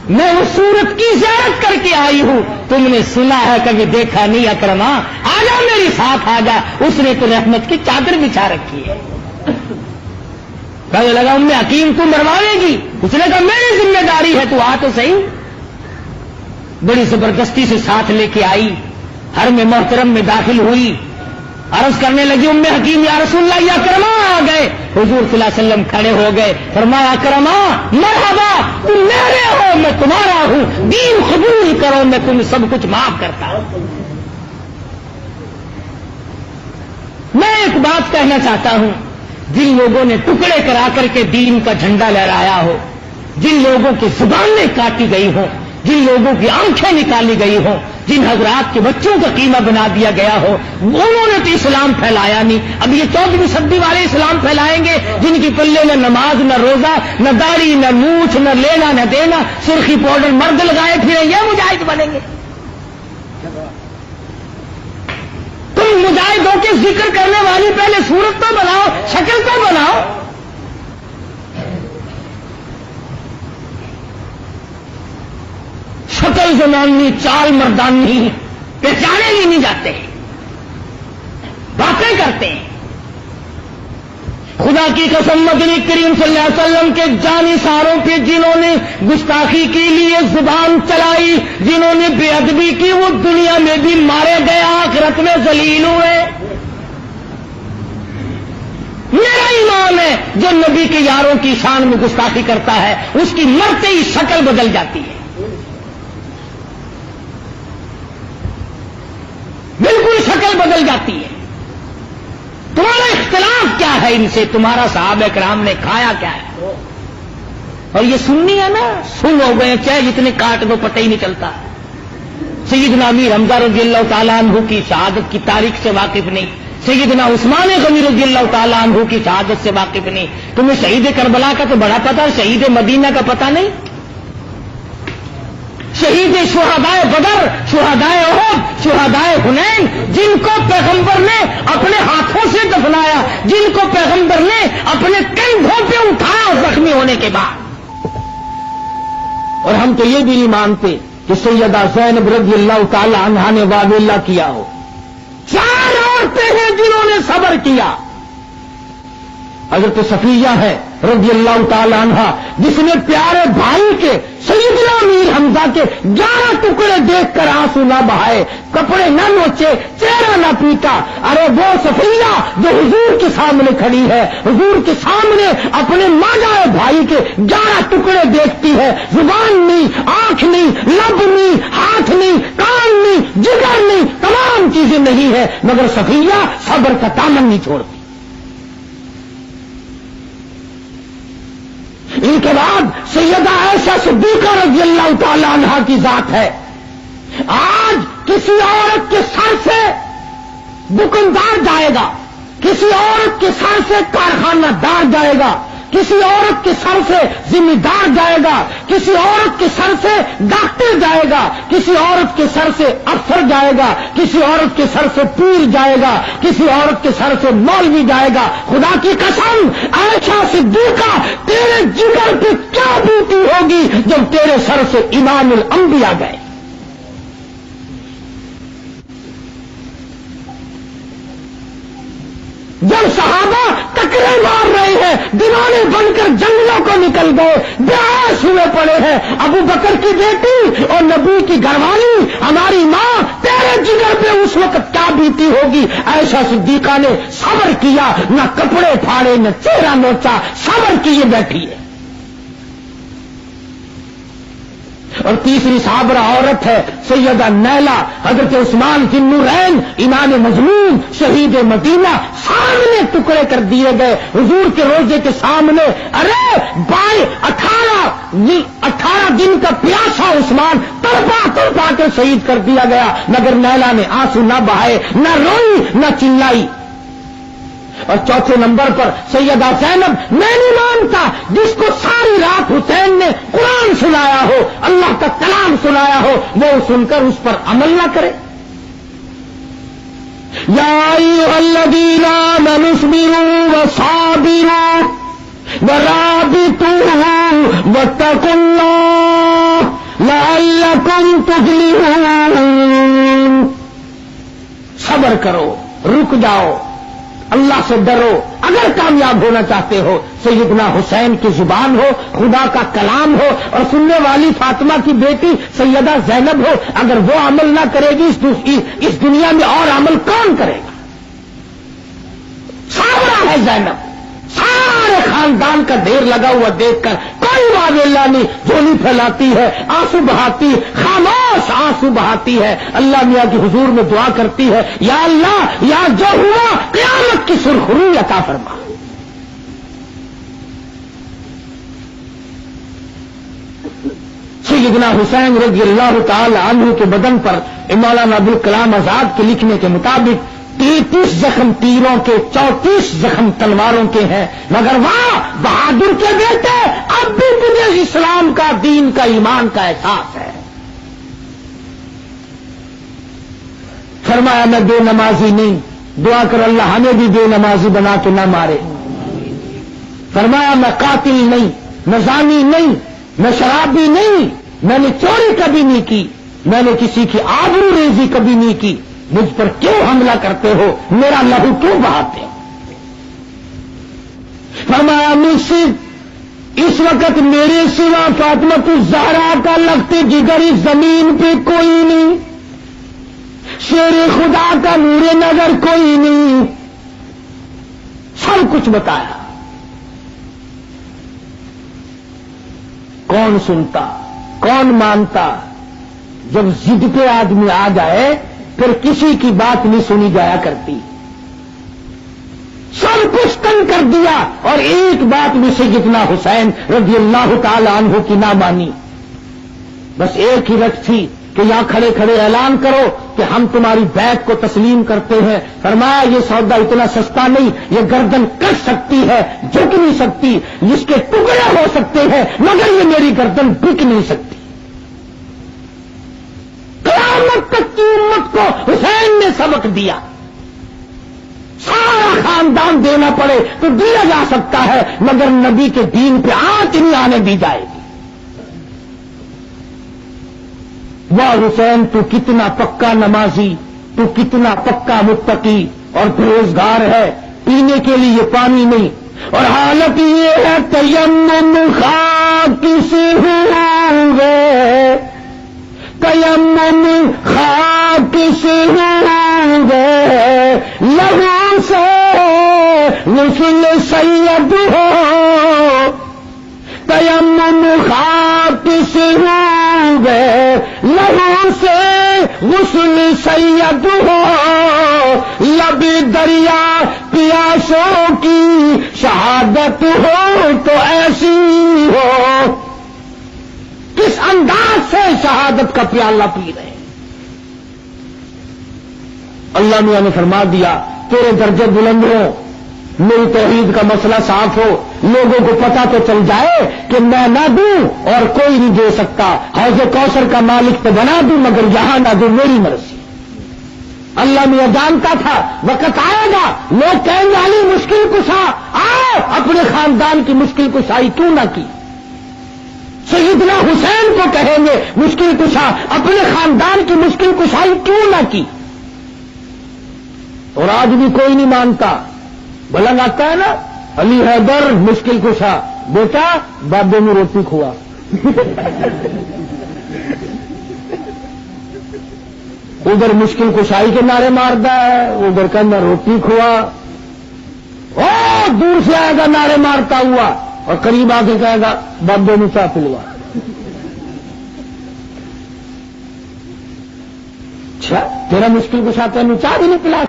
میں اس صورت کی زیارت کر کے آئی ہوں، تم نے سنا ہے کبھی دیکھا نہیں، اکرما آجا میری ساتھ آجا، اس نے تو رحمت کی چادر بچھا رکھی ہے۔ کہنے لگا ام حکیم تو مروانے گی؟ اس نے کہا میری ذمہ داری ہے، تو آ تو صحیح۔ بڑی زبردستی سے ساتھ لے کے آئی، حرم محترم میں داخل ہوئی، عرض کرنے لگی ام حکیم یا رسول اللہ یا اکرما آ گئے۔ حضور صلی اللہ علیہ وسلم کھڑے ہو گئے، فرمایا اکرما مرحبا، تم میرے ہو میں تمہارا ہوں، دین قبول کرو میں تمہیں سب کچھ معاف کرتا ہوں۔ میں ایک بات کہنا چاہتا ہوں، جن لوگوں نے ٹکڑے کرا کر کے دین کا جھنڈا لہرایا ہو، جن لوگوں کی زبانیں کاٹی گئی ہوں، جن لوگوں کی آنکھیں نکالی گئی ہوں، جن حضرات کے بچوں کا قیمہ بنا دیا گیا ہو، انہوں نے تو اسلام پھیلایا نہیں۔ اب یہ 14ویں صدی والے اسلام پھیلائیں گے جن کی پلے نہ نماز نہ روزہ نہ داڑھی نہ مونچھ نہ لینا نہ دینا، سرخی پاؤڈر مرد لگائے پھریں، یہ مجاہد بنیں گے؟ تم مجاہدوں کے ذکر کرنے والی پہلے صورت تو بناؤ، شکل تو بناؤ۔ شکل زمانی چال مردانی پہچانے ہی نہیں جاتے، باتیں کرتے ہیں۔ خدا کی قسم مدنی کریم صلی اللہ علیہ وسلم کے جانی ساروں پہ جنہوں نے گستاخی کے لیے زبان چلائی، جنہوں نے بے ادبی کی، وہ دنیا میں بھی مارے گئے، آخرت میں ذلیل ہوئے۔ میرا ایمان ہے جو نبی کے یاروں کی شان میں گستاخی کرتا ہے اس کی مرتے ہی شکل بدل جاتی ہے، بالکل شکل بدل جاتی ہے۔ تمہارا اختلاف کیا ہے ان سے؟ تمہارا صحابہ کرام نے کھایا کیا ہے؟ اور یہ سننی ہے نا، سن ہو گئے، چاہے جتنے کاٹ دو پتہ ہی نہیں چلتا۔ سیدنا امیر حمزہ رضی اللہ تعالیٰ عنہ کی شہادت کی تاریخ سے واقف نہیں، سیدنا عثمان غنی رضی اللہ تعالیٰ عنہ کی شہادت سے واقف نہیں، تمہیں شہید کربلا کا تو بڑا پتہ، شہید مدینہ کا پتہ نہیں؟ شہید شہدائے بدر، شہدائے احد، شہدائے حنین، جن کو پیغمبر نے اپنے ہاتھوں سے دفنایا، جن کو پیغمبر نے اپنے کندھوں پہ اٹھایا زخمی ہونے کے بعد۔ اور ہم تو یہ بھی نہیں مانتے کہ سیدہ زینب رضی اللہ تعالی عنہا نے واویلا کیا ہو۔ 4 عورتیں ہیں جنہوں نے صبر کیا، حضرت صفیہ ہے، رضی اللہ تعالی عنہ، جس نے پیارے بھائی کے سیدنا امیر حمزہ کے 11 ٹکڑے دیکھ کر آنسو نہ بہائے، کپڑے نہ نوچے، چہرہ نہ پیٹا. ارے وہ صفیہ جو حضور کے سامنے کھڑی ہے، حضور کے سامنے اپنے ماجائے بھائی کے 11 ٹکڑے دیکھتی ہے، زبان نہیں، آنکھ نہیں، لب نہیں، ہاتھ نہیں، کان نہیں، جگر نہیں، تمام چیزیں نہیں ہے، مگر صفیہ صبر کا دامن نہیں چھوڑتی. ان کے بعد سیدہ عائشہ صدیقہ رضی اللہ تعالی عنہا کی ذات ہے. آج کسی عورت کے سر سے دکاندار جائے گا، کسی عورت کے سر سے کارخانہ دار جائے گا، کسی عورت کے سر سے ذمہ دار جائے گا، کسی عورت کے سر سے ڈاکٹر جائے گا، کسی عورت کے سر سے افسر جائے گا، کسی عورت کے سر سے پیر جائے گا، کسی عورت کے سر سے مولوی جائے گا. خدا کی قسم عائشہ صدیقہ تیرے جگر پہ کیا بیتی ہوگی جب تیرے سر سے امام الانبیاء گئے. جب صحابہ ٹکرے مار رہے ہیں، دیوانے بن کر جنگلوں کو نکل گئے، بے ہوش ہوئے پڑے ہیں، ابو بکر کی بیٹی اور نبی کی گھر والی ہماری ماں تیرے جگر پہ اس وقت کیا بیتی ہوگی. عائشہ صدیقہ نے صبر کیا، نہ کپڑے پھاڑے، نہ چہرہ نوچا، صبر کیے بیٹھی ہے. اور تیسری صابرہ عورت ہے سیدہ نیلا، حضرت عثمان ذی النورین، امام مظلوم، شہید مدینہ، سامنے ٹکڑے کر دیے گئے حضور کے روزے کے سامنے. ارے بھائی 18 دن کا پیاسا عثمان تڑپا کے شہید کر دیا گیا، مگر نیلا نے آنسو نہ بہائے، نہ روئی، نہ چلائی. اور چوتھے نمبر پر سیدہ زینب، میں نہیں مانتا جس کو ساری رات حسین نے قرآن سنایا ہو، اللہ کا کلام سنایا ہو، وہ سن کر اس پر عمل نہ کرے. یا ایھا الذین آمنوا اصبروا وصابروا ورابطوا واتقوا اللہ لعلکم تفلحون. صبر کرو، رک جاؤ، اللہ سے ڈرو. اگر کامیاب ہونا چاہتے ہو، سیدنا حسین کی زبان ہو، خدا کا کلام ہو، اور سننے والی فاطمہ کی بیٹی سیدہ زینب ہو. اگر وہ عمل نہ کرے گی اس دنیا میں اور عمل کون کرے گا؟ صابرہ ہے زینب، سارے خاندان کا ڈھیر لگا ہوا دیکھ کر کوئی واویلا نہیں، جھولی پھیلاتی ہے، آنسو بہاتی، خاموش آنسو بہاتی ہے. اللہ میاں کی حضور میں دعا کرتی ہے، یا اللہ، یا جو ہوا قیامت کی سرخروئی عطا فرما. سیدنا حسین رضی اللہ تعالی عنہ کے بدن پر مولانا ابوالکلام آزاد کے لکھنے کے مطابق 33 زخم تیروں کے، 34 زخم تلواروں کے ہیں، مگر واہ بہادر کے بیٹے، اب بھی تجھے اسلام کا، دین کا، ایمان کا احساس ہے. فرمایا میں بے نمازی نہیں، دعا کر اللہ ہمیں بھی بے نمازی بنا کے نہ مارے. فرمایا میں قاتل نہیں، میں زانی نہیں، میں شرابی نہیں، میں نے چوری کبھی نہیں کی، میں نے کسی کی آبرو ریزی کبھی نہیں کی. مجھ پر کیوں حملہ کرتے ہو؟ میرا لہو کیوں بہاتے ہو؟ فرمایا مجھ سے اس وقت میرے سوا فاطمہ الزہرا کا لگتے جگر اس زمین پہ کوئی نہیں، شیر خدا کا نور نظر کوئی نہیں. سب کچھ بتایا. کون سنتا، کون مانتا؟ جب ضد پہ آدمی آ جائے پھر کسی کی بات نہیں سنی جایا کرتی. سب کچھ تنگ کر دیا اور ایک بات میں سیدنا حسین رضی اللہ تعالی عنہ کی نہ مانی. بس ایک ہی رٹ تھی کہ یہاں کھڑے کھڑے اعلان کرو کہ ہم تمہاری بیعت کو تسلیم کرتے ہیں. فرمایا یہ سودا اتنا سستا نہیں، یہ گردن کٹ سکتی ہے، جھک نہیں سکتی، جس کے ٹکڑے ہو سکتے ہیں، مگر یہ میری گردن بک نہیں سکتی. قیامت تک کی امت کو حسین نے سبق دیا. سارا خاندان دینا پڑے تو دیا جا سکتا ہے، مگر نبی کے دین پہ آنچ نہیں آنے دی جائے گی. واہ حسین تو کتنا پکا نمازی، تو کتنا پکا متقی اور پرہیزگار ہے. پینے کے لیے پانی نہیں، اور حالت یہ ہے تیمم خاک سے ہوں گے، تیمم خاک سے ہوں گے، لہو سے غسل سید ہو، تیمم خاک سے ہوں گے، لہو سے غسل سید ہو، لب دریا پیاسوں کی شہادت ہو تو ایسی ہو، کس انداز سے شہادت کا پیالہ پی رہے ہیں۔ اللہ میاں نے فرما دیا تیرے درجے بلند ہو، میری توحید کا مسئلہ صاف ہو، لوگوں کو پتہ تو چل جائے کہ میں نہ دوں اور کوئی نہیں دے سکتا، حوض کوثر کا مالک تو بنا دوں مگر یہاں نہ دوں، میری مرضی۔ اللہ میاں جانتا تھا وقت آئے گا لوگ کہیں گے علی مشکل کشا آؤ، اپنے خاندان کی مشکل کشائی کیوں نہ کی، سیدنا حسین کو کہیں گے مشکل کشا، اپنے خاندان کی مشکل کشائی کیوں نہ کی، اور آج بھی کوئی نہیں مانتا۔ بلند آتا ہے نا علی حیدر مشکل کشا، بیٹا بابے میں روٹی کھوا، ادھر مشکل کشائی کے نعرے مارتا ہے، ادھر کہنا روٹی کھوا، اور دور سے آئے گا نعرے مارتا ہوا اور قریب آ کے کہے گا بابے میں چاہ پلوا۔ اچھا تیرا مشکل کشا تینوں چاہ بھی نہیں پلا